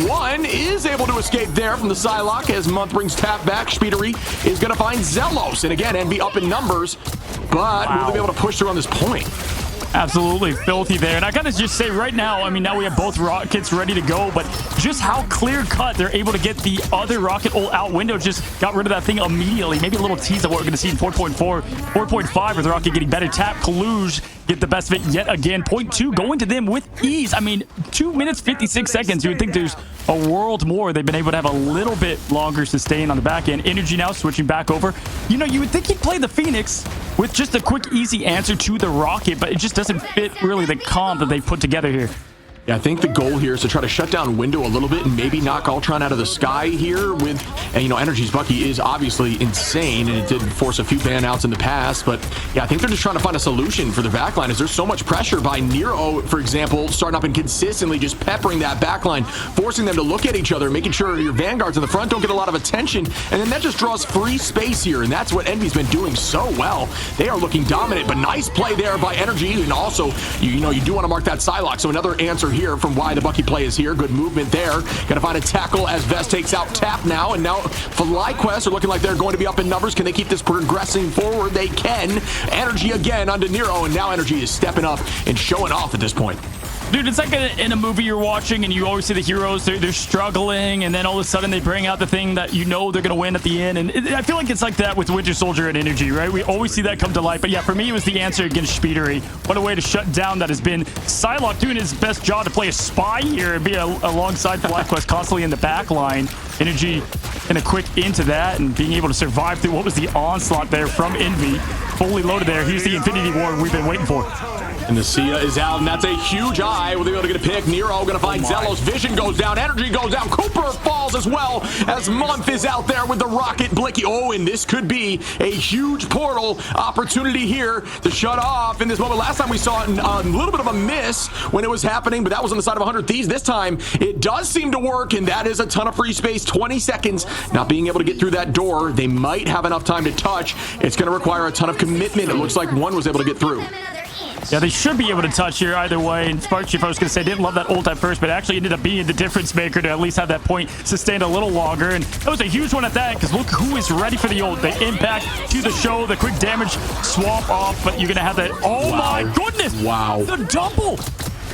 one, is able to escape there from the Psylocke as Month brings Tap back. shpeediry is going to find Zelos, and again, Envy up in numbers, but will they be able to push through on this point? Absolutely filthy there. And I gotta just say right now, I mean, now we have both rockets ready to go, but just how clear cut they're able to get the other rocket ult out. Window just got rid of that thing immediately. Maybe a little tease of what we're gonna see in 4.4, 4.5 with the rocket getting better. Tap, Coluge get the best of it yet again. 0.2 going to them with ease. I mean, 2 minutes, 56 seconds. You would think there's a world more. They've been able to have a little bit longer sustain on the back end. Energy now switching back over. You know, you would think he'd play the Phoenix with just a quick, easy answer to the rocket, but it just doesn't fit really the comp that they put together here. Yeah, I think the goal here is to try to shut down Window a little bit and maybe knock Ultron out of the sky here with, and you know, Energy's Bucky is obviously insane and it did force a few ban outs in the past, but yeah, I think they're just trying to find a solution for the backline as there's so much pressure by Nero, for example, starting up and consistently just peppering that backline, forcing them to look at each other, making sure your vanguards in the front don't get a lot of attention, and then that just draws free space here, and that's what Envy's been doing so well. They are looking dominant, but nice play there by Energy, and also, you know, you do want to mark that Psylocke, so another answer here from why the Bucky play is here. Good movement there. Gonna find a tackle as Vest takes out Tap now, and now FLYQUEST are looking like they're going to be up in numbers. Can they keep this progressing forward? They can. Energy again onto Nero, and now Energy is stepping up and showing off at this point. Dude, it's like in a movie you're watching and you always see the heroes, they're struggling, and then all of a sudden they bring out the thing that you know they're going to win at the end. And I feel like it's like that with Winter Soldier and Energy, right? We always see that come to light. But yeah, for me, it was the answer against shpeediry. What a way to shut down that has been. Psylocke doing his best job to play a spy here and be alongside FLYQUEST constantly in the back line. Energy in a quick into that and being able to survive through what was the onslaught there from Envy. Fully loaded there. Here's the Infinity War we've been waiting for. And the Sia is out, and that's a huge eye. Will they be able to get a pick? Nero gonna find Zelos. Vision goes down. Energy goes down. Cooper falls as well as Month is out there with the rocket Blicky. Oh, and this could be a huge portal opportunity here to shut off in this moment. Last time we saw it, a little bit of a miss when it was happening, but that was on the side of 100 Thieves. This time, it does seem to work, and that is a ton of free space. 20 seconds, not being able to get through that door. They might have enough time to touch. It's gonna require a ton of commitment. It looks like one was able to get through. Yeah, they should be able to touch here either way. And SparkChief, I was going to say, didn't love that ult at first, but actually ended up being the difference maker to at least have that point sustained a little longer. And that was a huge one at that, because look who is ready for the ult. The impact to the show, the quick damage swap off, but you're going to have that. Oh, wow. My goodness. Wow. The double.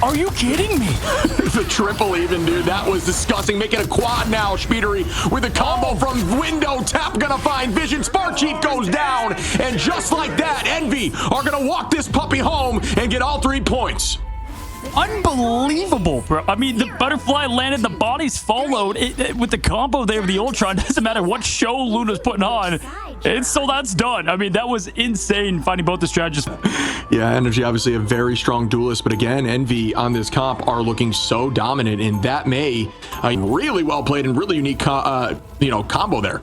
Are you kidding me? The triple even, dude. That was disgusting. Making a quad now. shpeediry with a combo from Window. Tap gonna find Vision. SparkChief goes down. And just like that, Envy are gonna walk this puppy home and get all 3 points. Unbelievable, bro. I mean, the butterfly landed, the bodies followed. With the combo there of the Ultron, doesn't matter what show Luna's putting on. So that's done. I mean, that was insane finding both the strategists. Yeah, Energy obviously a very strong duelist, but again, Envy on this comp are looking so dominant, and that may really well played and really unique combo there.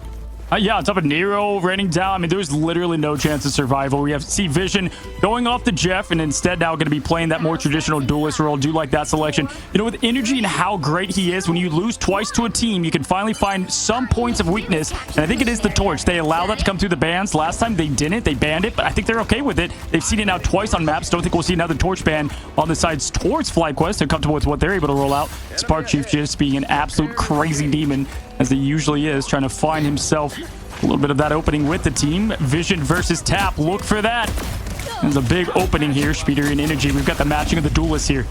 Yeah, on top of Nero raining down. I mean, there's literally no chance of survival. We have Vision going off to Jeff, and instead now going to be playing that more traditional duelist role. Do like that selection. You know, with Energy and how great he is, when you lose twice to a team, you can finally find some points of weakness. And I think it is the torch. They allow that to come through the bans. Last time they didn't. They banned it, but I think they're okay with it. They've seen it now twice on maps. Don't think we'll see another torch ban on the sides towards FlyQuest. They're comfortable with what they're able to roll out. SparkChief just being an absolute crazy demon, as he usually is, trying to find himself a little bit of that opening with the team. Vision versus Tap. Look for that. There's a big opening here. shpeediry and Energy. We've got the matching of the duelists here.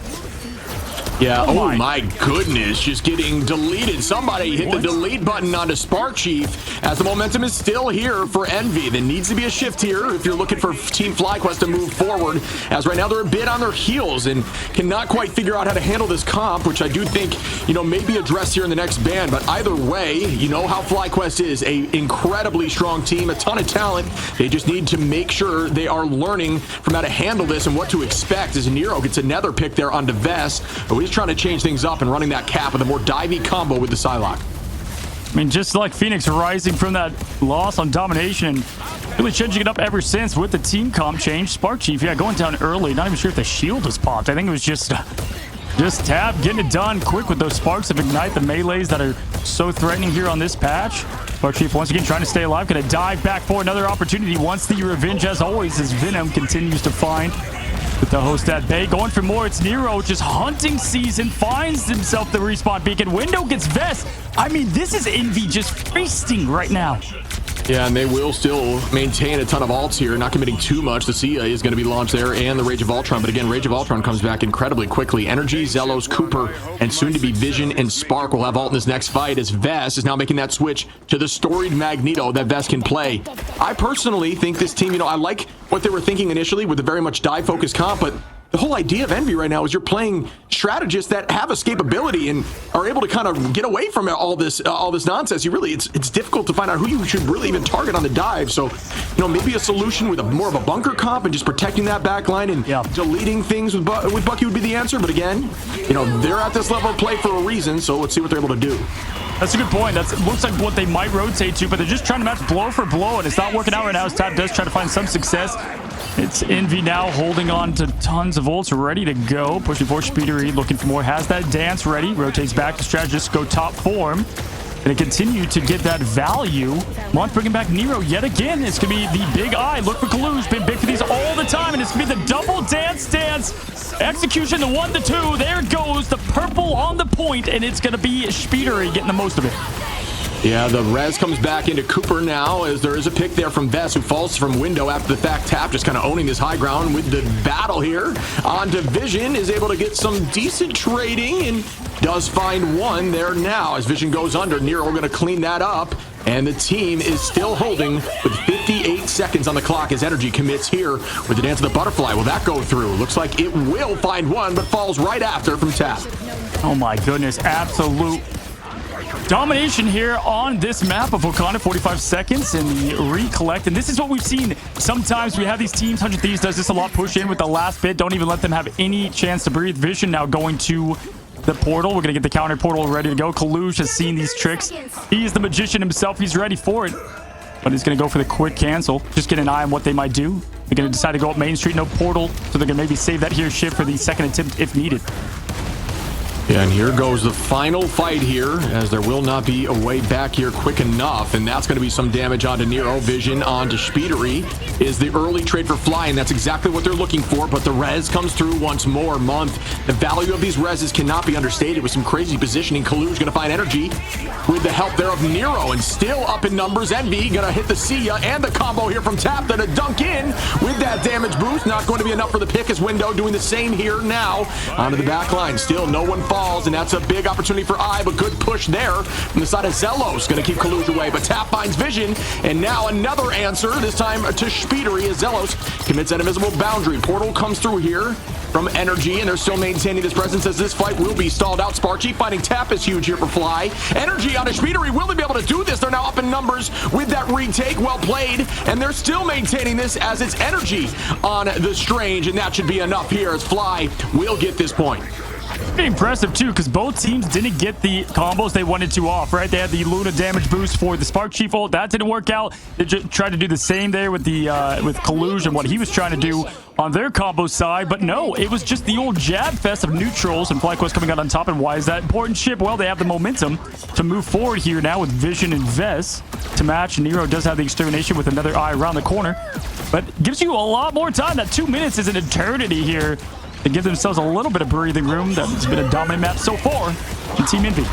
Yeah, oh my goodness, just getting deleted. Somebody hit the delete button onto SparkChief as the momentum is still here for Envy. There needs to be a shift here if you're looking for Team FlyQuest to move forward, as right now they're a bit on their heels and cannot quite figure out how to handle this comp, which I do think, you know, may be addressed here in the next ban. But either way, you know how FlyQuest is, a incredibly strong team, a ton of talent. They just need to make sure they are learning from how to handle this and what to expect, as Nero gets another pick there onto Vest. But he's trying to change things up and running that cap with a more divey combo with the Psylocke. I mean, just like Phoenix rising from that loss on domination, really changing it up ever since with the team comp change. SparkChief, yeah, going down early. Not even sure if the shield was popped. I think it was just Tap getting it done quick with those sparks of Ignite, the melees that are so threatening here on this patch. SparkChief once again trying to stay alive, gonna dive back for another opportunity. Wants the revenge as always, as Venom continues to find. With the host at bay, going for more. It's Nero, just hunting season, finds himself the respawn beacon. Window gets Vest. I mean, this is Envy just feasting right now. Yeah, and they will still maintain a ton of ults here, not committing too much. The Sia is going to be launched there, and the Rage of Ultron. But again, Rage of Ultron comes back incredibly quickly. Energy, Zelos, Cooper, and soon to be Vision and Spark will have ult in this next fight, as Vest is now making that switch to the storied Magneto that Vest can play. I personally think this team, I like what they were thinking initially with a very much dive-focused comp, but the whole idea of Envy right now is you're playing strategists that have escapability and are able to kind of get away from all this nonsense. It's difficult to find out who you should really even target on the dive. So, maybe a solution with more of a bunker comp and just protecting that back line and deleting things with Bucky would be the answer. But again, they're at this level of play for a reason. So let's see what they're able to do. That's a good point. It looks like what they might rotate to, but they're just trying to match blow for blow, and it's not working out right now as Tap does try to find some success. It's Envy now holding on to tons of ults, ready to go. Pushing for Shpeedery, looking for more. Has that dance ready. Rotates back to strategist, go top form. Going to continue to get that value. Want bringing back Nero yet again. It's going to be the big eye. Look for Coluge. Been big for these all the time, and it's going to be the double dance. Execution, the 1 to 2. There goes the purple on the point, and it's going to be Shpeedery getting the most of it. Yeah, the res comes back into Cooper now, as there is a pick there from Vest, who falls from window after the fact. Tap just kind of owning this high ground with the battle here. On Vision is able to get some decent trading and does find one there now as Vision goes under. Nero going to clean that up, and the team is still holding with 58 seconds on the clock as Energy commits here with the dance of the butterfly. Will that go through? Looks like it will find one, but falls right after from Tap. Oh my goodness, absolute domination here on this map of Wakanda. 45 seconds and the recollect, and this is what we've seen. Sometimes we have these teams. 100 Thieves does this a lot. Push in with the last bit, don't even let them have any chance to breathe. Vision now going to the portal. We're gonna get the counter portal ready to go. Coluge has seen these tricks. He's the magician himself. He's ready for it, but he's gonna go for the quick cancel. Just get an eye on what they might do. They're gonna decide to go up Main Street. No portal, so they're gonna maybe save that here shift for the second attempt if needed. Yeah, and here goes the final fight here, as there will not be a way back here quick enough, and that's going to be some damage onto Nero. Vision onto Shpeedery is the early trade for Fly, and that's exactly what they're looking for, but the res comes through once more. Month, the value of these reses cannot be understated with some crazy positioning. Coluge going to find Energy with the help there of Nero, and still up in numbers. Envy going to hit the Sia and the combo here from Tap, then a dunk in with that damage boost. Not going to be enough for the pick, as Window doing the same here now onto the back line. Still no one falls, and that's a big opportunity for I, but good push there from the side of Zelos. Going to keep Coluge away, but Tap finds Vision, and now another answer, this time to Shpeedery, as Zelos commits that invisible boundary. Portal comes through here from Energy, and they're still maintaining this presence as this fight will be stalled out. SparkChief finding Tap is huge here for Fly. Energy on Shpeedery. Will they be able to do this? They're now up in numbers with that retake. Well played, and they're still maintaining this as it's Energy on the Strange, and that should be enough here as Fly will get this point. Pretty impressive too, because both teams didn't get the combos they wanted to off, right? They had the Luna damage boost for the SparkChief ult. That didn't work out. They just tried to do the same there with the with Coluge and what he was trying to do on their combo side, but no, it was just the old jab fest of neutrals, and FlyQuest coming out on top. And why is that important, Chip? Well, they have the momentum to move forward here now with Vision and Vest to match. Nero does have the extermination with another eye around the corner, but gives you a lot more time. That 2 minutes is an eternity here to give themselves a little bit of breathing room. That's been a dominant map so far in Team Envy.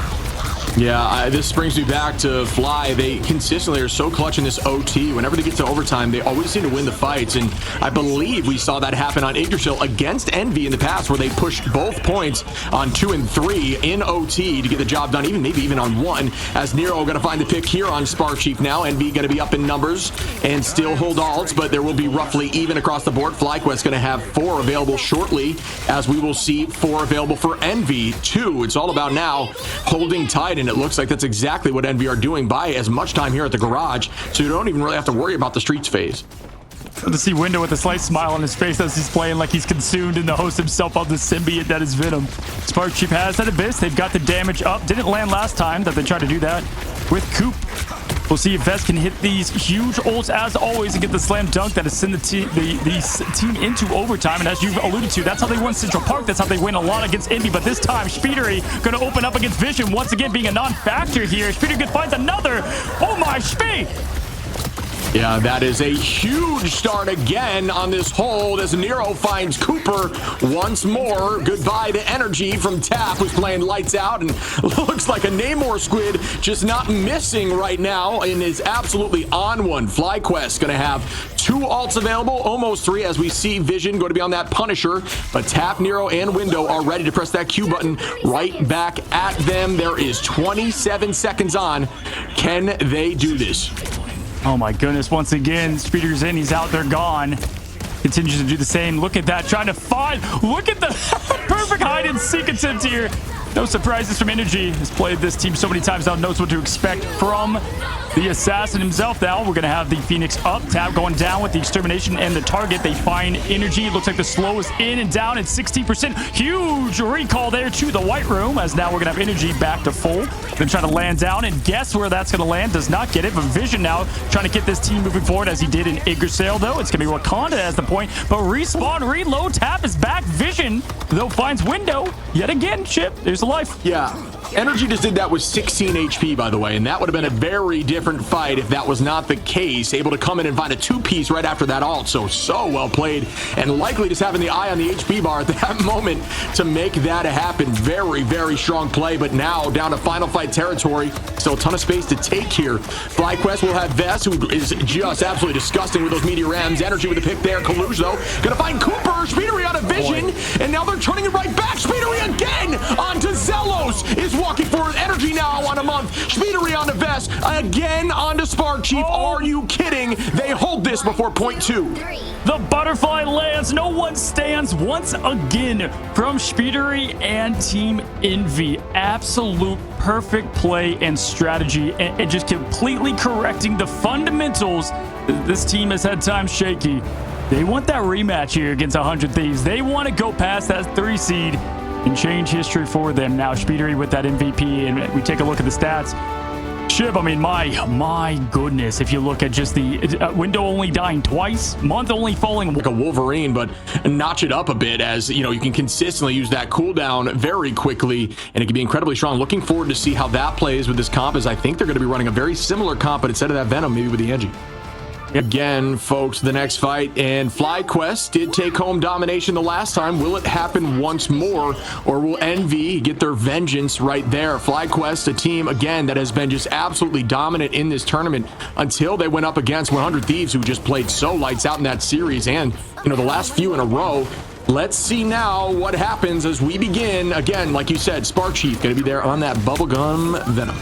Yeah, this brings me back to Fly. They consistently are so clutch in this OT. Whenever they get to overtime, they always seem to win the fights, and I believe we saw that happen on Yggdrasil against Envy in the past, where they pushed both points on 2 and 3 in OT to get the job done, maybe even on 1, as Nero going to find the pick here on SparkChief now. Envy going to be up in numbers and still hold alts, but there will be roughly even across the board. FlyQuest going to have 4 available shortly, as we will see 4 available for Envy 2. It's all about now holding tight, and it looks like that's exactly what Envy are doing by as much time here at the garage, so you don't even really have to worry about the streets phase. Good to see Window with a slight smile on his face as he's playing like he's consumed in the host himself of the symbiote that is Venom. SparkChief has that abyss. They've got the damage up. Didn't land last time that they tried to do that with Coop. We'll see if Vest can hit these huge ults as always and get the slam dunk that has sent the team into overtime. And as you've alluded to, that's how they won Central Park. That's how they win a lot against Envy. But this time, Shpeedery going to open up against Vision once again, being a non-factor here. Shpeedery finds another. Oh my, Shpee! Yeah, that is a huge start again on this hold as Nero finds Cooper once more. Goodbye to energy from Tap, who's playing lights out, and looks like a Namor squid just not missing right now and is absolutely on one. FlyQuest going to have 2 ults available, almost 3, as we see Vision going to be on that Punisher, but Tap, Nero, and Window are ready to press that Q button right back at them. There is 27 seconds on. Can they do this? Oh my goodness, once again, Shpeedery's in, he's out, they're gone. Continues to do the same. Look at that, trying to find. Look at the perfect hide and seek attempt here. No surprises from Energy. Has played this team so many times now, knows what to expect from the assassin himself. Now we're going to have the Phoenix up, Tap going down with the extermination and the target. They find Energy. It looks like the slowest in and down at 16%. Huge recall there to the White Room, as now we're going to have Energy back to full. Then trying to land down, and guess where that's going to land? Does not get it, but Vision now trying to get this team moving forward as he did in Yggdrasil, though. It's going to be Wakanda as the point, but respawn, reload, Tap is back. Vision, though, finds Window yet again. Chip, there's a life. Yeah, Energy just did that with 16 HP, by the way, and that would have been a very different fight if that was not the case. Able to come in and find a 2-piece right after that ult, so well played, and likely just having the eye on the HP bar at that moment to make that happen. Very, very strong play, but now down to final fight territory. Still a ton of space to take here. FlyQuest will have Vest, who is just absolutely disgusting with those Meteor Rams. Energy with the pick there. Coluge, though, gonna find Cooper. Shpeedery on a Vision, and now they're turning it right back. Shpeedery again onto Zelos, is walking forward. Energy now on a month. Shpeedery on the Vest, again onto SparkChief. Are you kidding? They hold this before point 2. The butterfly lands. No one stands once again from Shpeedery and Team Envy. Absolute perfect play and strategy, and just completely correcting the fundamentals. This team has had times shaky. They want that rematch here against 100 Thieves. They want to go past that 3 seed and change history for them. Now Shpeedery with that MVP, and we take a look at the stats. Ship, I mean, my goodness, if you look at just the Window only dying twice, Month only falling like a Wolverine, but notch it up a bit, as you know, you can consistently use that cooldown very quickly, and it can be incredibly strong. Looking forward to see how that plays with this comp, as I think they're going to be running a very similar comp, but instead of that Venom, maybe with the Angie. Again, folks, the next fight, and FlyQuest did take home domination the last time. Will it happen once more, or will Envy get their vengeance right there? FlyQuest, a team, again, that has been just absolutely dominant in this tournament until they went up against 100 Thieves, who just played so lights out in that series, and, you know, the last few in a row. Let's see now what happens as we begin. Again, like you said, SparkChief going to be there on that bubblegum Venom.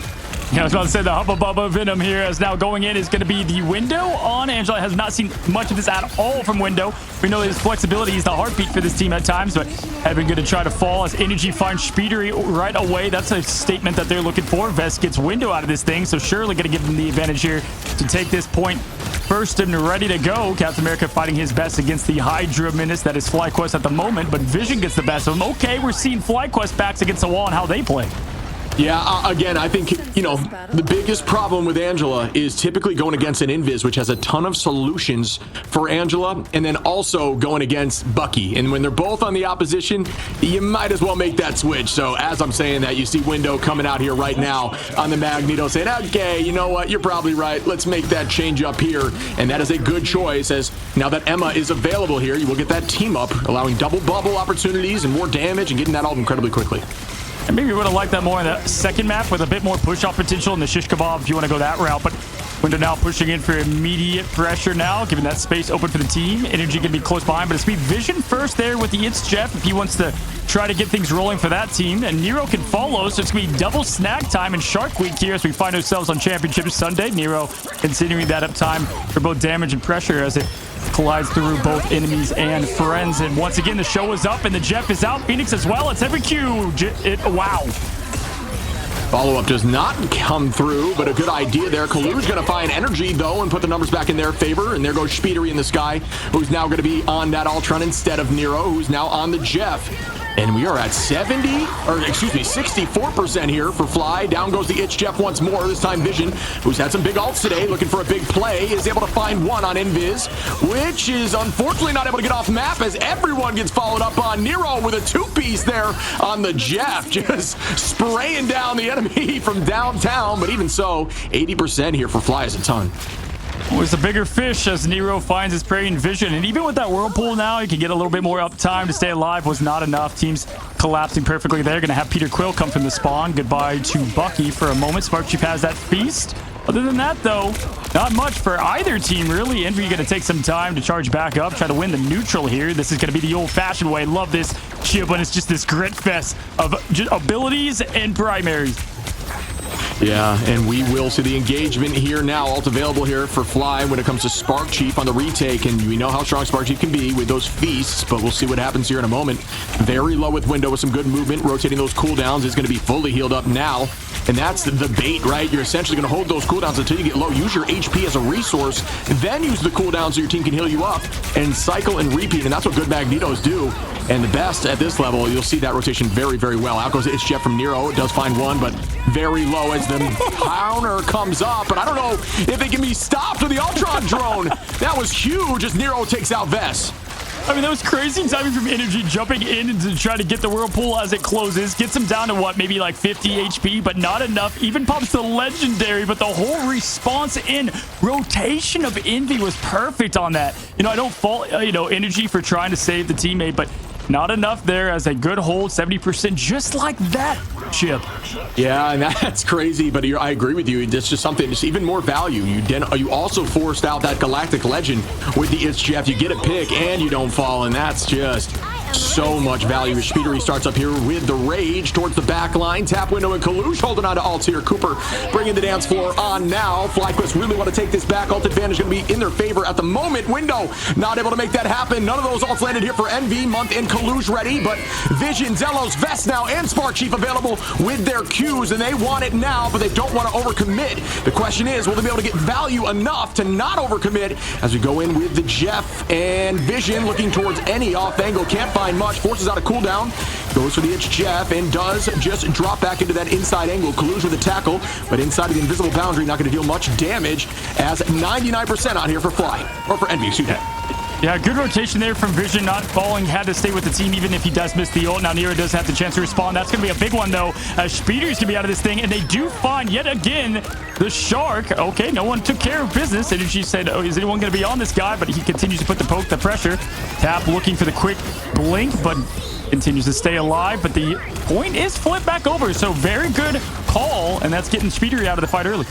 Yeah, I was about to say the Hubba Bubba Venom here, as now going in is going to be the Window on Angela. Has not seen much of this at all from Window. We know his flexibility is the heartbeat for this team at times, but have been going to try to fall as Energy finds Shpeedery right away. That's a statement that they're looking for. Vest gets Window out of this thing, so surely going to give them the advantage here to take this point first and ready to go. Captain America fighting his best against the Hydra menace that is FlyQuest at the moment, but Vision gets the best of him. Okay, we're seeing FlyQuest backs against the wall and how they play. Yeah, again, I think, you know, the biggest problem with Angela is typically going against an Invis, which has a ton of solutions for Angela, and then also going against Bucky. And when they're both on the opposition, you might as well make that switch. So as I'm saying that, you see Window coming out here right now on the Magneto saying, okay, you know what, you're probably right. Let's make that change up here. And that is a good choice, as now that Emma is available here, you will get that team up, allowing double bubble opportunities and more damage and getting that all incredibly quickly. And maybe we would have liked that more in the second map with a bit more push-off potential in the shish kebab if you want to go that route. But Window now pushing in for immediate pressure now, giving that space open for the team. Energy going to be close behind, but it's going to be Vision first there with the It's Jeff if he wants to try to get things rolling for that team. And Nero can follow, so it's going to be double snag time and Shark Week here as we find ourselves on Championship Sunday. Nero continuing that uptime for both damage and pressure as it collides through both enemies and friends. And once again, the show is up and the Jeff is out. Phoenix as well. It's every Q. Wow. Follow-up does not come through, but a good idea there. Coluge going to find Energy, though, and put the numbers back in their favor. And there goes Shpeedery in the sky, who's now going to be on that Ultron instead of Nero, who's now on the Jeff. And we are at 64% here for Fly. Down goes the Itch Jeff once more. This time Vision, who's had some big ults today, looking for a big play, is able to find one on Invis, which is unfortunately not able to get off map as everyone gets followed up on. Nero with a 2-piece there on the Jeff, just spraying down the enemy from downtown. But even so, 80% here for Fly is a ton. Was the bigger fish as Nero finds his prey in vision. And even with that whirlpool now, he can get a little bit more uptime to stay alive. Was not enough. Teams collapsing perfectly there. Going to have Peter Quill come from the spawn. Goodbye to Bucky for a moment. SparkChief has that feast. Other than that, though, not much for either team, really. Envy going to take some time to charge back up, try to win the neutral here. This is going to be the old-fashioned way. Love this chip when it's just this grit fest of just abilities and primaries. Yeah, and we will see the engagement here now. Alt available here for Fly when it comes to SparkChief on the retake, and we know how strong SparkChief can be with those feasts, but we'll see what happens here in a moment. Very low with window with some good movement. Rotating those cooldowns is going to be fully healed up now. And that's the bait, right? You're essentially going to hold those cooldowns until you get low. Use your HP as a resource, then use the cooldowns so your team can heal you up and cycle and repeat. And that's what good Magnetos do. And the best at this level, you'll see that rotation very, very well. Out goes It's Jeff from Nero. It does find one, but very low as the counter comes up. But I don't know if it can be stopped with the Ultron drone. That was huge as Nero takes out Vess. I mean, that was crazy timing from Energy jumping in to try to get the whirlpool as it closes. Gets him down to what, maybe like 50 HP, but not enough. Even pops the legendary, but the whole response in rotation of Envy was perfect on that. You know, I don't fault, Energy for trying to save the teammate, but not enough there as a good hold, 70%, just like that, Chip. Yeah, and that's crazy, but I agree with you. It's just something, just even more value. You also forced out that Galactic Legend with the It's Jeff. You get a pick and you don't fall, and that's just so much value. shpeediry starts up here with the Rage towards the back line. Tap window and Coluge holding on to ult here. Cooper bringing the dance floor on now. FlyQuest really want to take this back. Ult advantage going to be in their favor at the moment. Window not able to make that happen. None of those ults landed here for Envy. Month and Coluge ready, but Vision, Zelos, Vest now, and SparkChief available with their Qs, and they want it now, but they don't want to overcommit. The question is, will they be able to get value enough to not overcommit as we go in with the Jeff and Vision looking towards any off angle. Can't find much. Forces out a cooldown. Goes for the It's Jeff and does just drop back into that inside angle. Coluge with the tackle, but inside of the invisible boundary, not going to deal much damage as 99% out here for Fly, or for Envy, excuse me. Yeah, good rotation there from Vision, not falling, had to stay with the team even if he does miss the ult. Now Nero does have the chance to respawn. That's going to be a big one though, as shpeediry's going to be out of this thing, and they do find yet again the Shark. Okay, no one took care of business. Energy said, oh, is anyone going to be on this guy? But he continues to put the pressure. Tap looking for the quick blink, but continues to stay alive. But the point is flipped back over, so very good call, and that's getting shpeediry out of the fight early.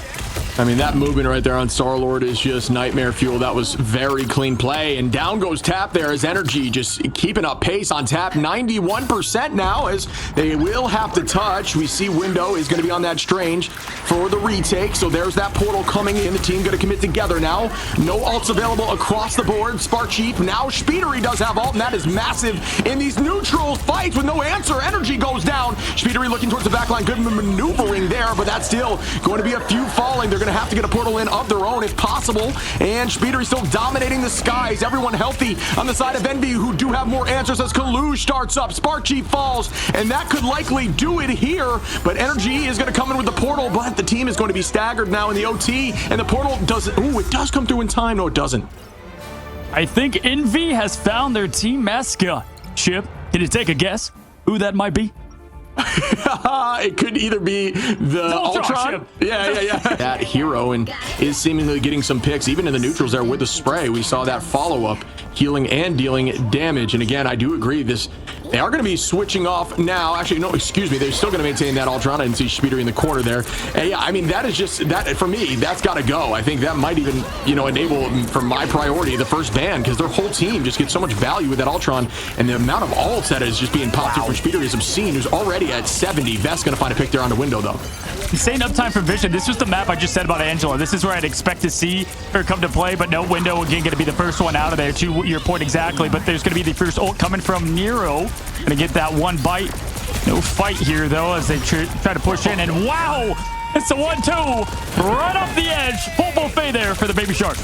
I mean, that movement right there on Star-Lord is just nightmare fuel. That was very clean play. And down goes Tap there as Energy just keeping up pace on Tap. 91% now as they will have to touch. We see Window is going to be on that Strange for the retake. So there's that portal coming in. The team going to commit together now. No ults available across the board. SparkChief. Now shpeediry does have ult, and that is massive in these neutral fights with no answer. Energy goes down. shpeediry looking towards the back line. Good maneuvering there, but that's still going to be a few falling. They're going to have to get a portal in of their own if possible, and shpeediry still dominating the skies. Everyone healthy on the side of Envy, who do have more answers as Coluge starts up. SparkChief falls, and that could likely do it here, but Energy is going to come in with the portal, but the team is going to be staggered now in the OT, and the portal doesn't, ooh, it does come through in time. No, it doesn't. I think Envy has found their team mascot. Chip, can you take a guess who that might be? It could either be the Ultron. Yeah. That hero, and is seemingly getting some picks even in the neutrals there with the spray. We saw that follow-up healing and dealing damage. And again, I do agree, they are going to be switching off now. Actually, no, excuse me. They're still going to maintain that Ultron. I didn't see shpeediry in the corner there. And yeah, I mean, that is just, that for me, that's got to go. I think that might even, enable for my priority the first ban, because their whole team just gets so much value with that Ultron, and the amount of ults that is just being popped through from shpeediry is obscene. Who's already at 70. Vest going to find a pick there on the window, though. Insane uptime for Vision. This was the map I just said about Angela. This is where I'd expect to see her come to play, but no. Window again going to be the first one out of there, to your point exactly. But there's going to be the first ult coming from Nero. Going to get that one bite. No fight here, though, as they try to push in. And wow, it's a 1-2 right off the edge. Full buffet there for the Baby Shark.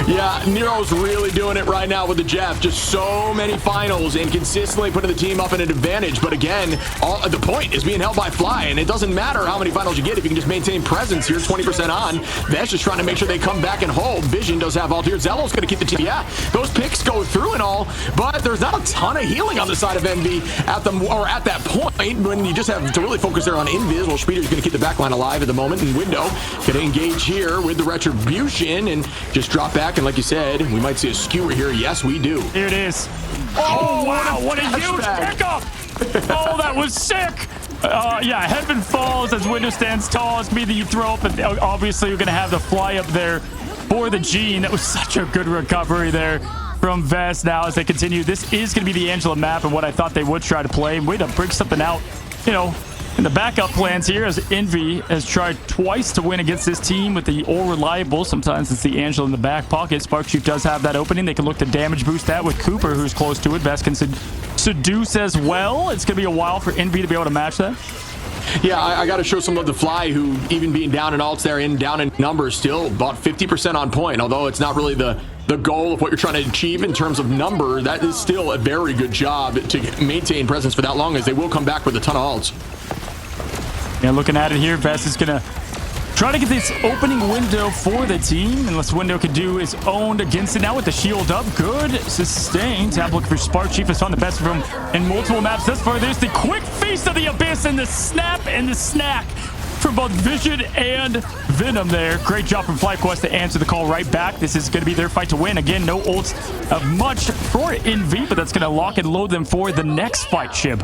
Yeah, Nero's really doing it right now with the Jeff. Just so many finals and consistently putting the team up in an advantage. But again, the point is being held by Fly, and it doesn't matter how many finals you get if you can just maintain presence here. 20% on. That's just trying to make sure they come back and hold. Vision does have ult here. Zelos going to keep the team. Yeah, those picks go through and all, but there's not a ton of healing on the side of Envy at that point when you just have to really focus there on Invis. Well, shpeediry's going to keep the backline alive at the moment, and Window going to engage here with the Retribution and just drop back. And like you said, we might see a skewer here. Yes, we do. Here it is. Oh, wow. What a huge pickup. Oh, that was sick. Yeah, Heaven falls as Window stands tall. It's me that you throw up. And obviously, you're going to have the fly up there for the Gene. That was such a good recovery there from Vest now as they continue. This is going to be the Angela map and what I thought they would try to play. Way to bring something out, you know, in the backup plans here, as Envy has tried twice to win against this team with the All Reliable. Sometimes it's the Angela in the back pocket. SparkChief does have that opening. They can look to damage boost that with Cooper, who's close to it. Vest can seduce as well. It's going to be a while for Envy to be able to match that. Yeah, I got to show some love to Fly, who even being down in alts there and down in numbers, still about 50% on point. Although it's not really the goal of what you're trying to achieve in terms of number, that is still a very good job to maintain presence for that long, as they will come back with a ton of alts. Yeah, looking at it here, Vest is going to try to get this opening window for the team. Unless Window can do his own against it now with the shield up. Good sustain. Tap looking for SparkChief. Has found the best of him in multiple maps thus far. There's the quick feast of the abyss and the snap and the snack from both Vision and Venom there. Great job from FlyQuest to answer the call right back. This is going to be their fight to win. Again, no ults of much for Envy, but that's going to lock and load them for the next fight, Chip.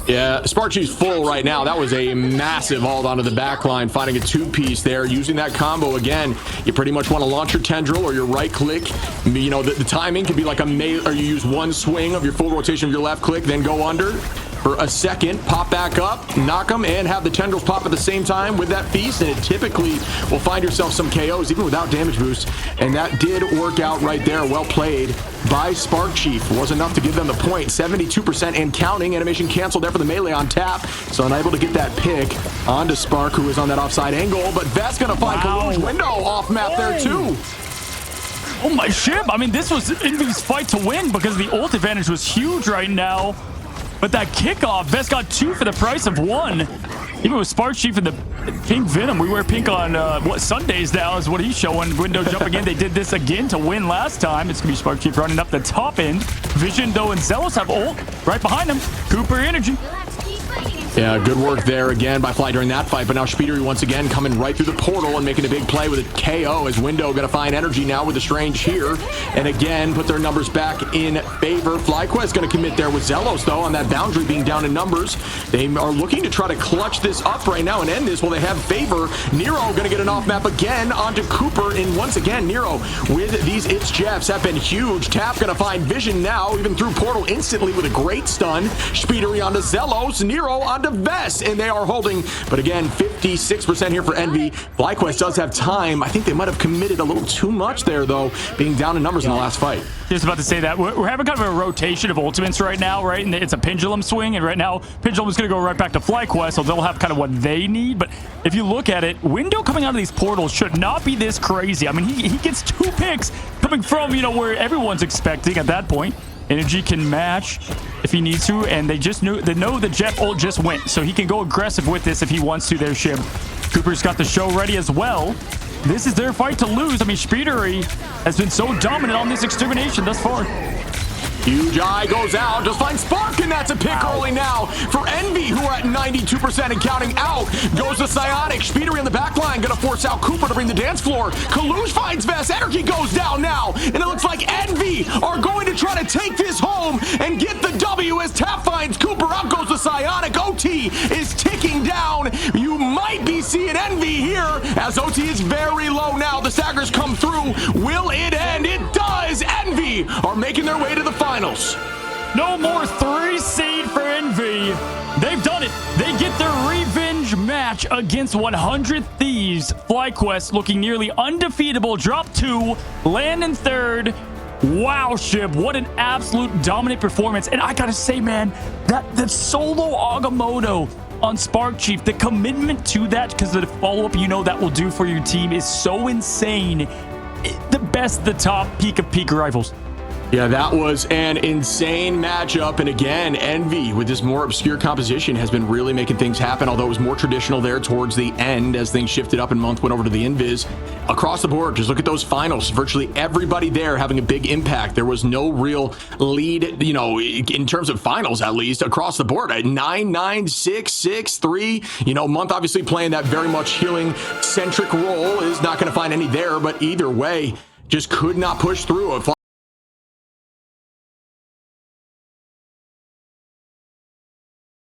Yeah, SparkChief's full right now. That was a massive ult onto the back line, finding a two-piece there. Using that combo again, you pretty much want to launch your tendril or your right click. You know, the timing could be like or you use one swing of your full rotation of your left click, then go under for a second, pop back up, knock them, and have the tendrils pop at the same time with that feast, and it typically will find yourself some KOs even without damage boost, and that did work out right there. Well played by SparkChief. Was enough to give them the point. 72% and counting. Animation canceled there for the melee on tap, so unable to get that pick onto Spark, who is on that offside angle, but Vest gonna find Coluge Window off map there too. Oh my ship. I mean, this was Envy's fight to win because the ult advantage was huge right now. But that kickoff, Vest got 2 for the price of 1. Even with SparkChief and the Pink Venom, we wear pink on Sundays now is what he's showing. Window jumping in. They did this again to win last time. It's going to be SparkChief running up the top end. Vision, though, and Zelos have ult right behind him. Cooper energy. Yeah, good work there again by Fly during that fight, but now shpeediry once again coming right through the portal and making a big play with a KO as Window going to find energy now with the Strange here, and again put their numbers back in favor. FlyQuest going to commit there with Zelos, though, on that boundary being down in numbers. They are looking to try to clutch this up right now and end this. Well, they have favor. Nero going to get an off map again onto Cooper, and once again Nero with these It's Jeffs have been huge. Tap going to find Vision now, even through portal instantly with a great stun. shpeediry onto Zelos, Nero onto Vest, and they are holding, but again 56% here for Envy. FlyQuest does have time. I think they might have committed a little too much there, though, being down in numbers in the last fight. Just about to say that we're having kind of a rotation of ultimates right now, right? And it's a pendulum swing, and right now pendulum is going to go right back to FlyQuest, so they'll have kind of what they need. But if you look at it, Window coming out of these portals should not be this crazy. I mean, he gets 2 picks coming from, you know, where everyone's expecting at that point. Energy can match if he needs to, and they know the Jeff ult just went, so he can go aggressive with this if he wants to. Their ship. Cooper's got the show ready as well. This is their fight to lose. I mean, shpeediry has been so dominant on this extermination thus far. Huge eye goes out, just finds Spark, and that's a pick early now for Envy, who are at 92% and counting out. Goes to Psionic. shpeediry on the back line, gonna force out Cooper to bring the dance floor. Coluge finds Vest. Energy goes down now, and it looks like Envy are going to try to take this home and get the W as Tap finds Cooper. Out goes the Psionic. OT is ticking down. You might be seeing Envy here as OT is very low now. The staggers come through. Will it end? It does. Envy are making their way to the finals. No more 3 seed for Envy. They've done it. They get their revenge match against 100 Thieves. FlyQuest looking nearly undefeatable. Drop 2, land in 3rd. Wow, Shib, what an absolute dominant performance. And I gotta say, man, that solo Agamotto on SparkChief, the commitment to that, because the follow-up you know that will do for your team is so insane. The best the top peak of peak rivals. Yeah, that was an insane matchup. And again, Envy with this more obscure composition has been really making things happen, although it was more traditional there towards the end as things shifted up and Month went over to the Invis. Across the board, just look at those finals. Virtually everybody there having a big impact. There was no real lead, you know, in terms of finals, at least across the board at 9-9, 6-6, 3. You know, Month obviously playing that very much healing centric role is not going to find any there, but either way, just could not push through.